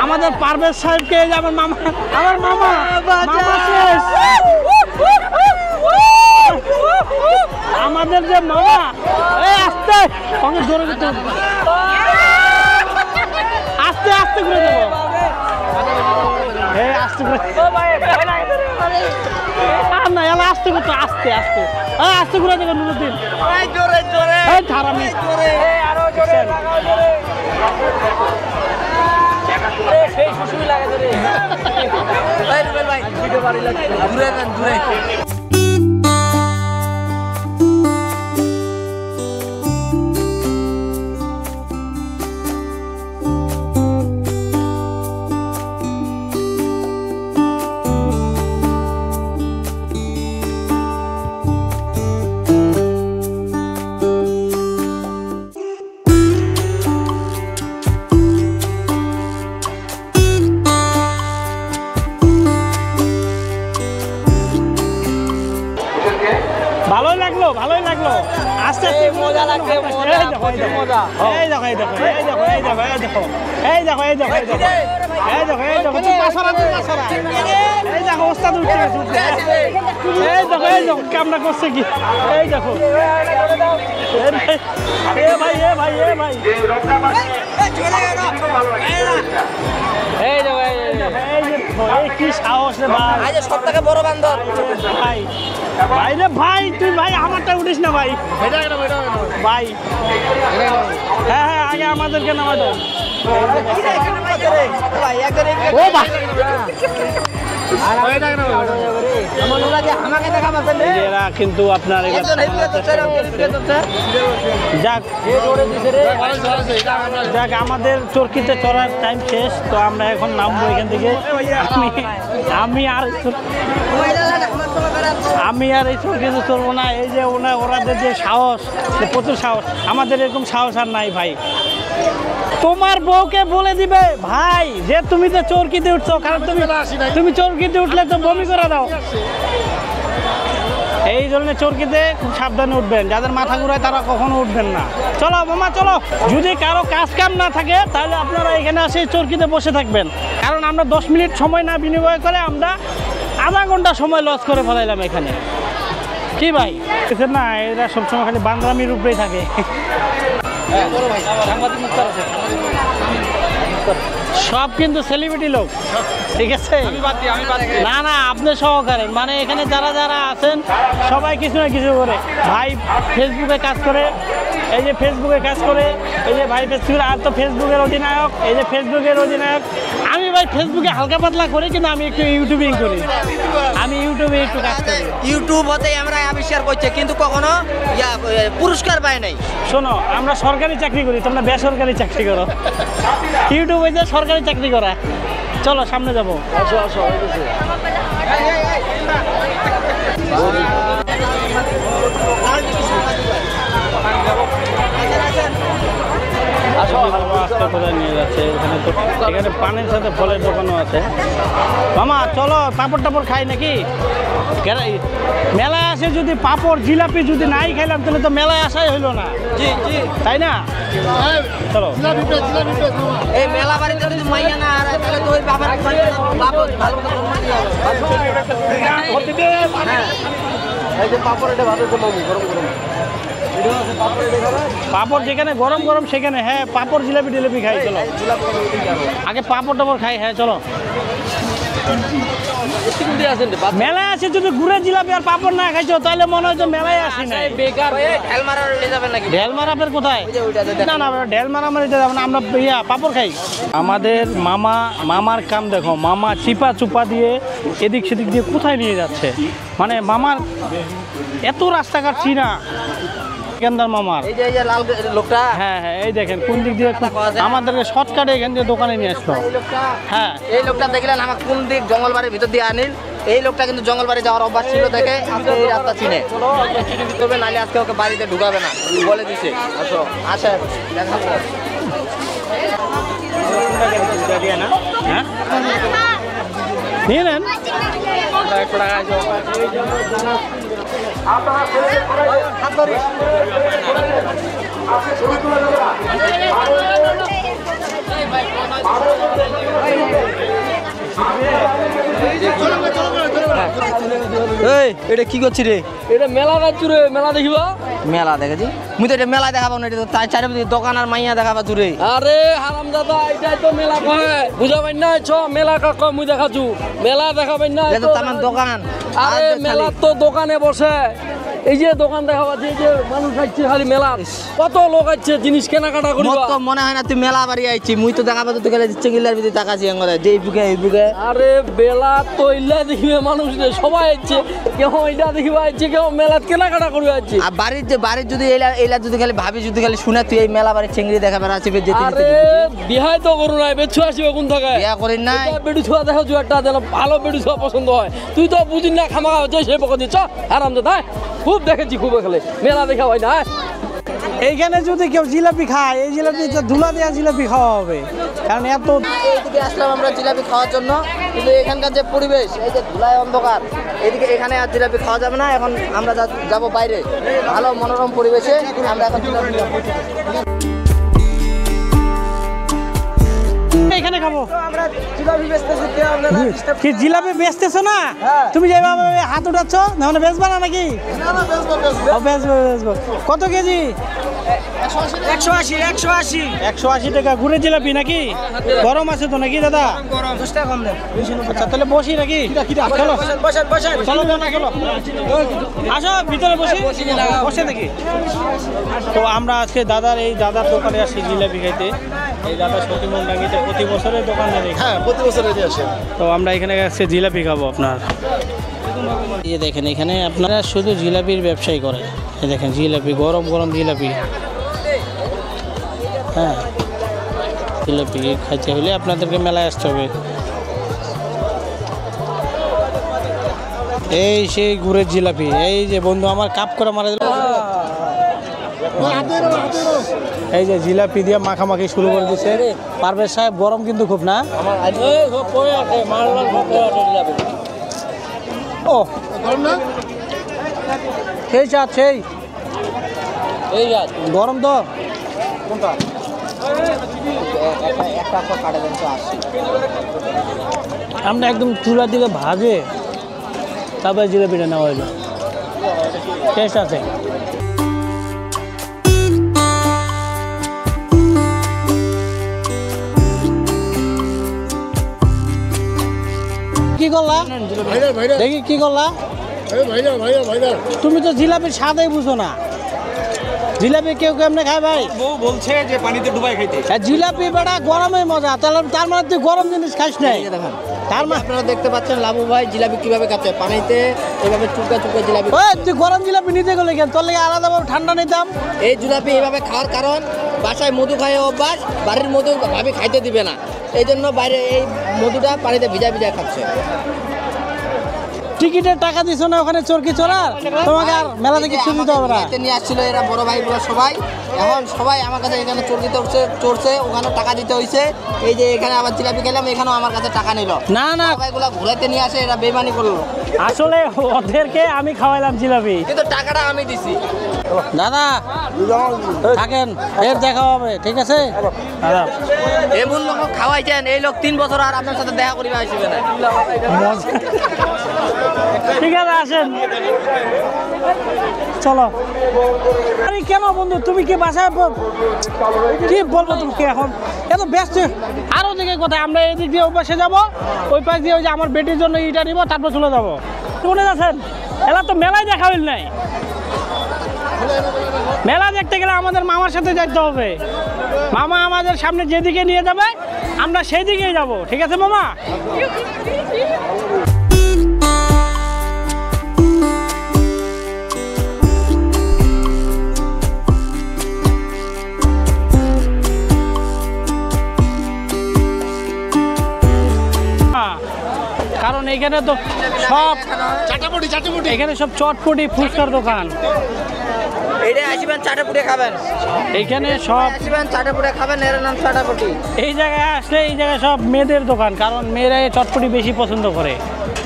আমাদের পারভেজ সাহেবকে, এই যে আমার মামা শেষ, আমাদের যে মামা, এই আস্তে সঙ্গে জোরে ঘুরতে, আস্তে আস্তে ঘুরে যাবো, এই আস্তে ঘুরে না, এলা আস্তে করতো, আস্তে আস্তে আস্তে ঘুরে যাবো। নুরুদ্দিন ভালোই লাগলো, আস্তে আস্তে মজা লাগছে, মজা। এই দেখো এই দেখো এই দেখো এই দেখো এই দেখো এই দেখো এই দেখো এই দেখো এই দেখো এই দেখো এই দেখো এই দেখো ওস্তাদ উঠছে, এই দেখো কামনা করছে কি, এই দেখো এ ভাই এ ভাই এ ভাই, এই দেখো এই কি সাহস রে ভাই, আজ সবথেকে বড় বান্দর ভাই। ভাই রে ভাই, তুই ভাই আমারটা উঠিস না ভাই, ভাই হ্যাঁ হ্যাঁ আগে আমাদেরকে নামা দাও। ও ভাই এরা কিন্তু আপনার যাক আমাদের চরকিতে চড়ার টাইম শেষ, তো আমরা এখন নামবো এখান থেকে। আমি আর এই চরকিতে চলবো না। এই যে ওনাদের যে সাহস, প্রচুর সাহস, আমাদের এরকম সাহস আর নাই ভাই। তোমার বউকে বলে দিবে ভাই যে তুমি তো চরকিতে উঠছো, কারণ তুমি চরকিতে উঠলে তো বমি করে দাও। এই ধরনের চরকিতে খুব সাবধানে উঠবেন, যাদের মাথা ঘুরায় তারা কখনো উঠবেন না। চলো মামা চলো, যদি কারো কাজ কাম না থাকে তাহলে আপনারা এখানে আসে চরকিতে বসে থাকবেন, কারণ আমরা 10 মিনিট সময় না বিনিময় করে আমরা আধা ঘন্টা সময় লস করে ফেলাইলাম এখানে। কি ভাই না, এরা সবসময় খালি বান্দরামির উপরেই থাকে। সব কিন্তু সেলিব্রিটি লোক, ঠিক আছে? না না আপনি সহকারে, মানে এখানে যারা যারা আছেন সবাই কিছু না কিছু করে। ভাই ফেসবুকে কাজ করে, এই যে ফেসবুকে কাজ করে, এই যে ভাই ফেসবুকে, আর তো ফেসবুকের অধিনায়ক, এই যে ফেসবুকের অধিনায়ক। আমি ভাই ফেসবুকে হালকা পাতলা করি, কিন্তু আমি একটু ইউটিউবিং করি, আমি ইউটিউবে একটু কাজ করি। ইউটিউব হতে আমরা আবিষ্কার করছি, কিন্তু কখনো পুরস্কার পাই নাই। শোনো, আমরা সরকারি চাকরি করি, তোমরা বেসরকারি চাকরি করো। ইউটিউবে যে সরকারি চাকরি করা। চলো সামনে যাবো। আসো আসো। আজকে কোথায় নিয়ে যাচ্ছে এখানে পানের সাথে ফলের দোকানও আছে। মামা চলো পাপড় টাপড় খাই নাকি? মেলায় আসে যদি পাপড় জিলাপি যদি নাই খাইলাম তাহলে তো মেলায় আসাই হইলো না, তাই না? চলো এই মেলা বাড়িতে যদি মাইয়া না আর তাহলে তো ওই বাবার ভালো এই যে পাপড় এটা ভালো গরম গরম পাপড় যেখানে গরম গরম সেখানে, হ্যাঁ পাপড় জিলাপি টিলাপি খাই। চলো আগে পাপড় টাপড় খাই। হ্যাঁ চলো। মেলায় আসে যদি গুড়ের জিলাপি আর পাপড় না খাইছো তাহলে মনে হয় যে মেলায় আসি না। ঢেল মারাপের কোথায়? না না ঢেল মারামারি যাবে না, আমরা পাপড় খাই। আমাদের মামার কাম দেখো, মামা চিপা চুপা দিয়ে এদিক সেদিক দিয়ে কোথায় নিয়ে যাচ্ছে, মানে মামার এত রাস্তাঘাট চিনা কেন্দার মামার। এই যে লাল লোকটা, হ্যাঁ হ্যাঁ এই দেখেন কোন দিক দিয়ে আমাদেরকে শর্টকাটে এখান দিয়ে দোকানে নিয়ে আসলো। হ্যাঁ এই লোকটা দেখলেন আমার কোন দিক জঙ্গলবাড়ির ভিতর দিয়ে আনিল। এই লোকটা কিন্তু জঙ্গলবাড়ি যাওয়ার অভ্যাস ছিল দেখে আজকে এই রাস্তা চিনে তবে নাহলে আজকে ওকে বাড়িতে ঢুকাবে না বলে দিছে। আসো আসে দেখাবো। হ্যাঁ নিয়ে নেন। এটা কি করছি রে? এটা মেলা যাচ্ছু রে, মেলা দেখিবা? মেলা দেখেছি মুই তো এটা মেলা দেখাবো না, এটা তো তার চারিপাশে দোকান আর মাইয়া দেখাবা তুই। আরে হারাম দাদা এটাই তো মেলা কয়, বুঝাবেন না? ছ মেলা কাক মুই দেখাচ্ছু, মেলা দেখাবেন না? এটা তো আমার দোকান। আরে মেলা তো দোকানে বসে, এই যে দোকান দেখা পাচ্ছে, এই যে মানুষ আসছে খালি মেলা, কত লোক আসছে জিনিস কেনাকাটা করি। তো মনে হয় না তুই মেলা বাড়ি আইছি, মুই তো দেখা পাচ্ছি গেলে চেঙ্গিলার ভিতরে তাকাছি আঙ্গলে যে এই বুকে এই বুকে। আরে বেলা তো ইল্লা দেখিবে মানুষ রে, সবাই আসছে, কেউ এটা দেখিবা আসছে, কেউ মেলাত কেনাকাটা করবে আসছে। আর বাড়ির যদি এইলা যদি খালি ভাবি যদি খালি শুনে তুই এই মেলা বাড়ির চেঙ্গি দেখা বেড়া আসবে যেতে। আরে বিহাই তো করু নাই, বেছু আসবে কোন থাকে? বিয়া করিন নাই, বেডু ছোয়া দেখো একটা যেন ভালো বেডু ছোয়া পছন্দ হয়। তুই তো বুঝিস না, খামাখা হচ্ছে সেই পক্ষ দিয়ে চ আরাম দাদা। খুব দেখেছি, খুব খেলে মেলা দেখা হয় না। এইখানে যদি কেউ জিলাপি খায়, এই জিলাপি ধুলা দেওয়া জিলাপি খাওয়া হবে, কারণ এত। এইদিকে আসলাম আমরা জিলাপি খাওয়ার জন্য, কিন্তু এখানকার যে পরিবেশ, এই যে ধুলায় অন্ধকার, এইদিকে এখানে আর জিলাপি খাওয়া যাবে না। এখন আমরা যাব বাইরে, ভালো মনোরম পরিবেশে আমরা এখন জিলাপি খাবো। এখানে খাবো। কি জিলাপি বেচতেছো না? তুমি যেভাবে হাত উঠাচ্ছ মানে বেচবা না নাকি? বেচবো। কত কেজি? 180 টাকা গুড়ের জিলাপি নাকি? গরম আছে তো নাকি দাদা? আচ্ছা তাহলে বসি নাকি? চলো চলো চলো আসো ভিতরে বসে দেখি। তো আমরা আজকে এই দাদার দোকানে আসি জিলাপি খাইতে। এই দাদা সতীমন ডাঙ্গিতে প্রতি বছরের দোকানে দেখি। হ্যাঁ প্রতি বছর এটি আসে। তো আমরা এখানে আজকে জিলাপি খাবো। আপনার এই দেখেন, এখানে আপনারা শুধু জিলাপির ব্যবসায়ী করেন। এই দেখেন জিলাপি, গরম গরম জিলাপি। হ্যাঁ জিলাপি খাইতে হলে আপনাদেরকে মেলায় আসতে হবে। এই সেই গুড়ের জিলাপি, এই যে বন্ধু আমার কাপ করে মারা দিল। এই যে জিলাপি দিয়ে মাখামাখি শুরু করে দিচ্ছে পারভেজ সাহেব। গরম কিন্তু খুব না? ও সেই চাঁদ সেই গরম তো কোনটা? আমরা একদম চুলার দিকে ভাজে তারপরে জিলাপিটা নেওয়া হইলো, টেস্ট আছে। কি করলা দেখি, কি করলা? তুমি তো জিলাপির স্বাদই বুঝো না। জিলাপি কেউ কেমনে খায় ভাই? বউ বলছে যে পানিতে ডুবাই খাইতে। জিলাপি বেটা গরমে মজা, তাহলে তার মানে তুই গরম জিনিস খাইস নাই। তার মানে আপনারা দেখতে পাচ্ছেন লাবু ভাই জিলাপি কিভাবে খাচ্ছে, পানিতে এইভাবে চুপকা চুপকা জিলাপি। তুই গরম জিলাপি নিতে গেলে কেন? তোর লাগে আলাদাভাবে ঠান্ডা নিতাম। এই জিলাপি এইভাবে খাওয়ার কারণ বাসায় মধু খায় অভ্যাস, বাড়ির মধু ভাবি খাইতে দিবে না, এই জন্য বাইরে এই মধুটা পানিতে ভিজা ভিজা খাচ্ছে। টিকিটের টাকা দিছো না ওখানে চরকি চড়ার, তোমাকে আর মেলা থেকে কিছু দিতে হবে না। এতে নিয়ে আসছিল এরা বড় ভাইগুলো সবাই, এখন সবাই আমার কাছে এখানে চর্কিতে চড়ছে, ওখানে টাকা দিতে হয়েছে। এই যে এখানে আবার জিলাপি খেলাম, এখানেও আমার কাছে টাকা নিল। না না, ভাইগুলো ঘুরাইতে নিয়ে আসে, এরা বেইমানি করলো। আসলে ওদেরকে আমি খাওয়াইলাম জিলাপি, কিন্তু টাকাটা আমি দিছি। দাদা থাকেন, এর দেখা হবে, ঠিক আছে দাদা। এমন লোক খাওয়াইছেন, এই লোক 3 বছর আর আপনার সাথে দেখা করিবা আসবে না। ঠিক আছে আসেন, চলো। আরে কেন বন্ধু, তুমি কি বাসায় কি বলবো তোমাকে এখন, এত ব্যস্ত। আরো দিকে কোথায়, আমরা এই দিক দিয়ে ওই পাশে যাবো, ওই পাশ দিয়ে ওই যে আমার বেটির জন্য ইটা নিবো, তারপর চলে যাবো। শুনে যাচ্ছেন, এলা তো মেলায় দেখা হইল নাই। মেলা দেখতে গেলে আমাদের মামার সাথে যাইতে হবে। মামা আমাদের সামনে যেদিকে নিয়ে যাবে আমরা সেই দিকেই যাবো, ঠিক আছে মামা? কারণ এখানে তো সব চাটাপটি এখানে সব চটপটি ফুচকার দোকান। এইটা আসবেন চাটাপুটে খাবেন, এইখানে সব আসবেন চাটাপুটে খাবেন, এর নাম চাটাপুটি। এই জায়গায় আসলে এই জায়গায় সব মেয়েদের দোকান, কারণ মেয়েরা এই চটপটি বেশি পছন্দ করে।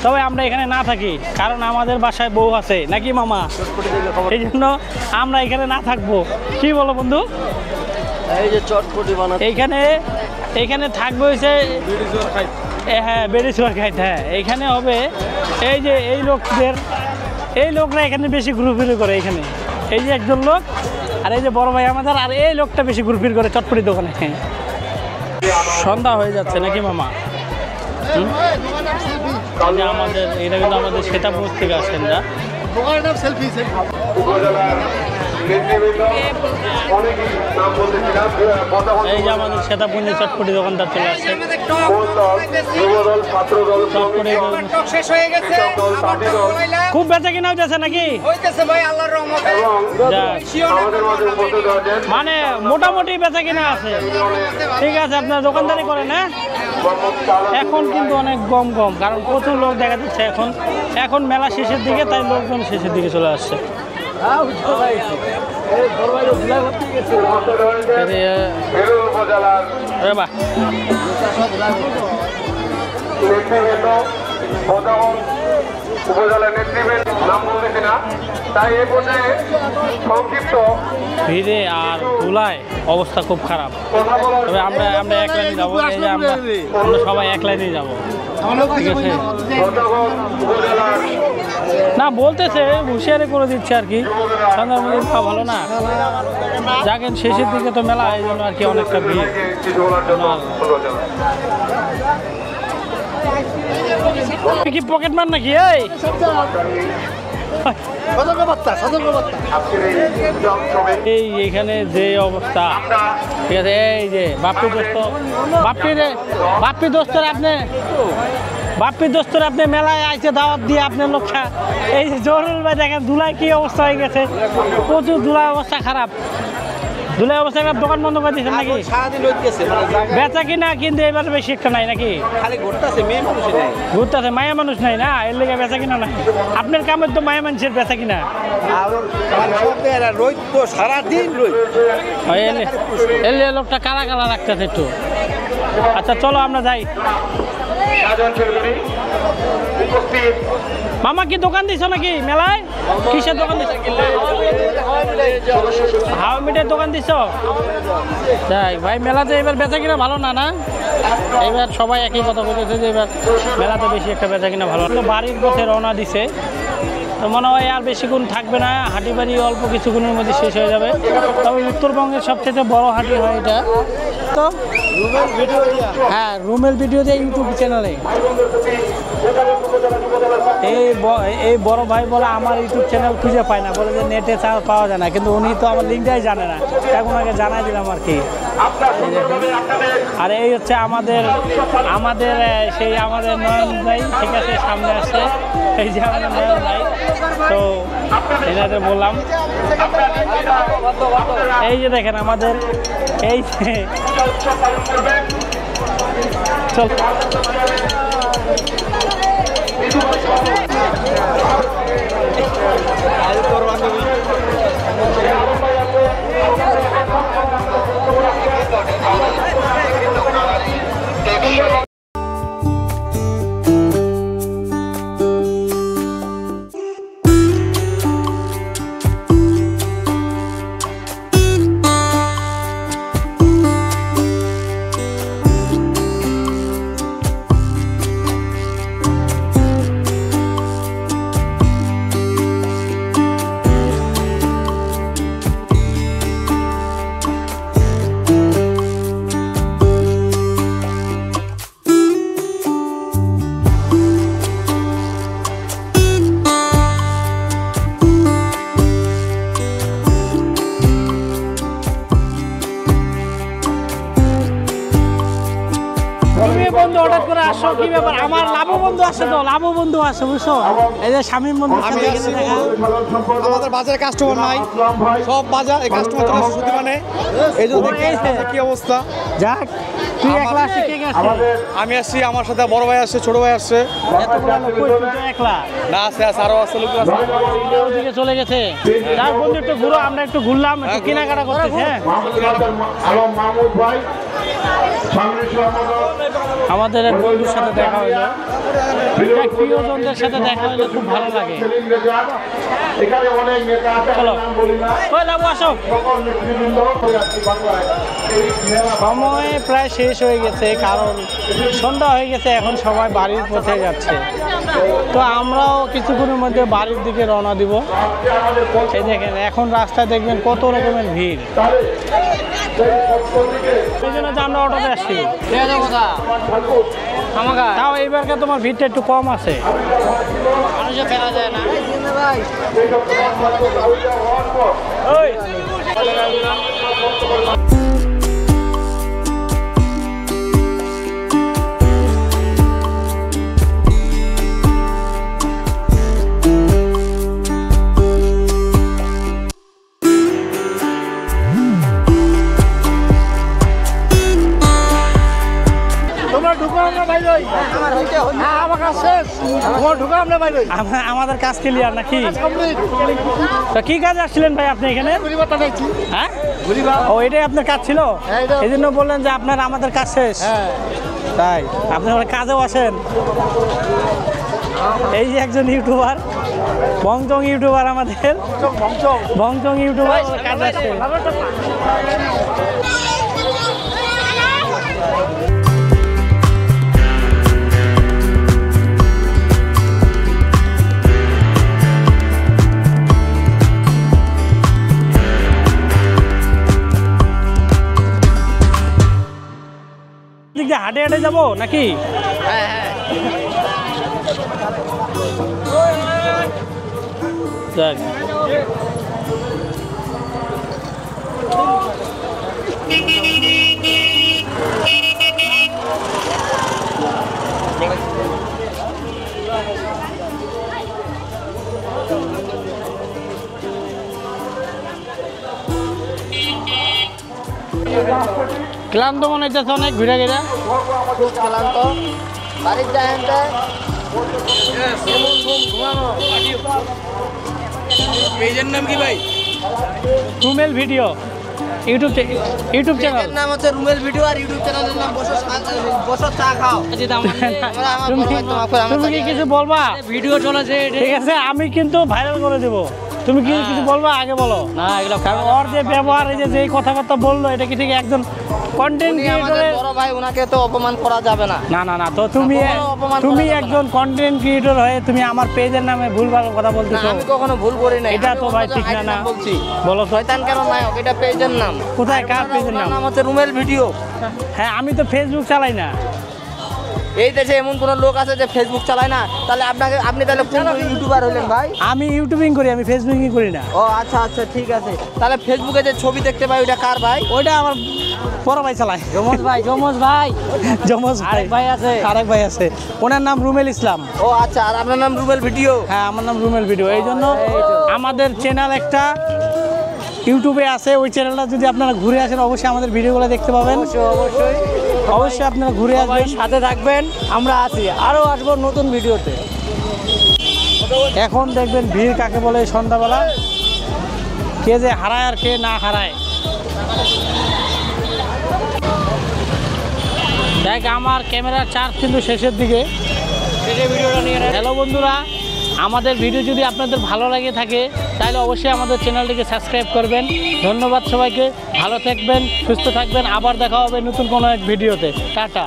তবে আমরা এখানে না থাকি, কারণ আমাদের বাসায় বউ আছে নাকি মামা, এই জন্য আমরা এখানে না থাকবো। কি বলো বন্ধু? এই যে চটপটি বানাতে এইখানে থাকবে হয়েছে, হ্যাঁ বেড়ি চুয়ার খাইতে। হ্যাঁ এইখানে হবে এই যে এই লোকরা এখানে বেশি ঘুরোফিরি করে। এখানে এই যে একজন লোক, আর এই যে বড় ভাই আমাদের, আর এই লোকটা বেশি ঘুরফির করে চটপটি দোকানে। সন্ধ্যা হয়ে যাচ্ছে নাকি মামা? আমাদের এটা কিন্তু আমাদের সেতাপুর থেকে আসেন যা। এই যে আমাদের সেতাপুঞ্জি চটপটি দোকানদার চলে আসছে। খুব বেচা কিনা হইতেছে নাকি? মানে মোটামুটি বেচা কিনা আছে, ঠিক আছে। আপনার দোকানদারি করেন? হ্যাঁ, এখন কিন্তু অনেক কম, কারণ প্রচুর লোক দেখা যাচ্ছে এখন মেলা শেষের দিকে, তাই লোকজন শেষের দিকে চলে আসছে। ভিড়ে আর ধুলায় অবস্থা খুব খারাপ। তবে আমরা এক লাইনে যাবো, এই যে আমরা সবাই এক লাইনে যাবো, ঠিক আছে? না বলতেছে হুঁশিয়ারি করে দিচ্ছে আর কি, সন্ধ্যার মধ্যে খাওয়া ভালো না। যাকেন শেষের দিকে তো মেলা, এই জন্য আর কি অনেকটা ভিড়। কি পকেট মার নাকি? এই এখানে যে অবস্থা, ঠিক আছে। এই যে বাপ্পি দোস্তর আপনি মেলায় আইছে দাওয়াত দিয়ে আপনার লোক। এই যে জরুল ভাই দেখেন ধুলায় কি অবস্থা হয়ে গেছে, প্রচুর ধুলার অবস্থা খারাপ। ধুলার অবস্থা খারাপ, দোকান বন্ধ করে দিচ্ছেন নাকি? বেচা কিনা কিন্তু এবার বেশি একটা নাই নাকি? ঘুরতেছে, মায়া মানুষ নাই না, এর লেগে বেচা কিনা নাই। আপনার কামের তো মায়া মানুষের বেচা কিনা। সারাদিন এলে লোকটা কালা কালা রাখতেছে একটু। আচ্ছা চলো আমরা যাই। মামা কি দোকান দিছো নাকি মেলায়? কিসের দোকান দিছো? হাওয়া মিটের দোকান দিছো? যাই ভাই, মেলাতে এবার বেচা কিনা ভালো না? না এবার সবাই একই কথা বলতেছে যে এবার মেলাতে বেশি একটা বেচা কিনা ভালো। তো বাড়ির পথে রওনা দিছে, তো মনে হয় আর বেশিক্ষণ থাকবে না। হাঁটি বাড়ি অল্প কিছুক্ষণের মধ্যে শেষ হয়ে যাবে। তবে উত্তরবঙ্গের সবচেয়ে বড় হাঁটি হয় এটা। তো হ্যাঁ, রুমের ভিডিও দিয়ে ইউটিউব চ্যানেলে। এই বড় ভাই বলে আমার ইউটিউব চ্যানেল খুঁজে পায় না, বলে যে নেটে ছাড়া পাওয়া যায় না। কিন্তু উনি তো আমার লিঙ্কটাই জানে না, এখন আগে জানাই দিলাম আর কি। আর এই হচ্ছে আমাদের সেই আমাদের নয়ন ভাই, ঠিক আছে, সামনে আসছে। এই যে আমাদের নয়ন ভাই, তো এনাদের বললাম। এই যে দেখেন আমাদের এই চল আসো, কি ব্যাপার? আমার লাভু বন্ধু আসে তো, লাভু বন্ধু আসে, বুঝছো? এই যে শামীম বন্ধু আমি আসছি, আমাদের বাজারে কাস্টমার নাই, সব বাজার কাস্টমার চলে আসছে মানে এই জন্য দেখেন কি অবস্থা। যাক, তুই একলা আসি, কে কে আসছে? আমি আসছি, আমার সাথে বড় ভাই আসছে, ছোট ভাই আসছে, এতগুলা লোক কই, তুই তো একলা? না আছে আরো আছে লোক আছে। ওদিকে চলে গেছে। যাক বন্ধু, একটু ঘুরো, আমরা একটু ঘুরলাম, একটু কেনাকাটা করতেছি। হ্যাঁ, আলম মাহমুদ ভাই আমাদের এক বন্ধুর সাথে দেখা হলো, এক প্রিয়জনদের সাথে দেখা হলে খুব ভালো লাগে। এখানে অনেক নেতা আছে, চলো। নাম বলি না, ওই লাবু আসো। সকল নেতৃবৃন্দ যাচ্ছি বাংলায়। এই মেলা সময় প্রায় শেষ হয়ে গেছে, কারণ সন্ধ্যা হয়ে গেছে, এখন সবাই বাড়ির পথে যাচ্ছে। তো আমরাও কিছুক্ষণের মধ্যে বাড়ির দিকে রওনা দিব। এই দেখেন, এখন রাস্তায় দেখবেন কত রকমের ভিড়। এই জন্য যে আমরা অটোতে আসছি। তাও এইবারকে তোমার ভিড়টা একটু কম আছে। মানুষও ফেরা যায় না। ওই আমাদের কাজ ক্লিয়ার নাকি? তো কি কাজ আসছিলেন ভাই আপনি এখানে? হ্যাঁ, ও এটাই আপনার কাজ ছিল, এই জন্য বললেন যে আপনার আমাদের কাজ শেষ। তাই আপনি কাজেও আসেন। এই যে একজন ইউটিউবার, বংচং ইউটিউবার, আমাদের বংচং ইউটিউবার কাজ আসছে। হাটে হাটে যাবো নাকি? হ্যাঁ হ্যাঁ, যাক, ক্লান্ত মনে হচ্ছে অনেক ঘুরে ঘিরে। ক্লান্ত বাড়ির যায় পেজের নাম কি ভাই? রুমেল ভিডিও ইউটিউব চ্যানেল। নাম হচ্ছে রুমেল ভিডিও, আর ইউটিউব চ্যানেলের নাম বসো চা খাও। তুমি কি কিছু বলবা? ভিডিও চলেছে, ঠিক আছে, আমি কিন্তু ভাইরাল করে দেবো। তুমি কি কিছু বলবা? আগে বলো না। এগুলো কারণ ওর যে ব্যবহার, এই যে কথাবার্তা বললো, এটা কি ঠিক একজন কন্টেন্ট ক্রিয়েটরের? বড় ভাই, ওনাকে তো অপমান করা যাবে না। না না না, তো তুমি একজন কন্টেন্ট ক্রিয়েটর হয়ে তুমি আমার পেজের নামে ভুলভাল কথা বলতেছো। আমি কখনো ভুল করি না, এটা তো ভাই ঠিক না। বলছি বলো শয়তান কেন নায়ক, এটা পেজের নাম। কোথায়, কার পেজের নাম? নাম হচ্ছে রুমেল ভিডিও। হ্যাঁ, আমি তো ফেসবুক চালাই না। এই দেশে এমন কোন লোক আছে যে ফেসবুক চালায় না? তাহলে আপনি তাহলে কোন ইউটিউবার হলেন ভাই? আমি ইউটিউবিং করি, আমি ফেসবুকিং করি না। ও আচ্ছা আচ্ছা, ঠিক আছে। তাহলে ফেসবুকে যে ছবি দেখতে পাই, ওটা কার ভাই? ওইটা আমার বড় ভাই চালায়। যমজ ভাই আরেক ভাই আছে, ওনার নাম রুমেল ইসলাম। ও আচ্ছা, আর আপনার নাম রুমেল ভিডিও? হ্যাঁ, আমার নাম রুমেল ভিডিও। এই জন্য আমাদের চ্যানেল একটা ইউটিউবে আছে, ওই চ্যানেলটা যদি আপনারা ঘুরে আসেন, অবশ্যই আমাদের ভিডিওগুলো দেখতে পাবেন। অবশ্যই আপনারা ঘুরে আসবেন, সাথে থাকবেন, আমরা আছি, আরও আসবো নতুন ভিডিওতে। এখন দেখবেন ভিড় কাকে বলে সন্ধ্যাবেলা, কে যে হারায় আর কে না হারায়। দেখ, আমার ক্যামেরার চার্জ কিন্তু শেষের দিকে। হ্যালো বন্ধুরা, আমাদের ভিডিও যদি আপনাদের ভালো লাগে থাকে, তাহলে অবশ্যই আমাদের চ্যানেলটিকে সাবস্ক্রাইব করবেন। ধন্যবাদ সবাইকে, ভালো থাকবেন, সুস্থ থাকবেন। আবার দেখা হবে নতুন কোনো এক ভিডিওতে। টাটা।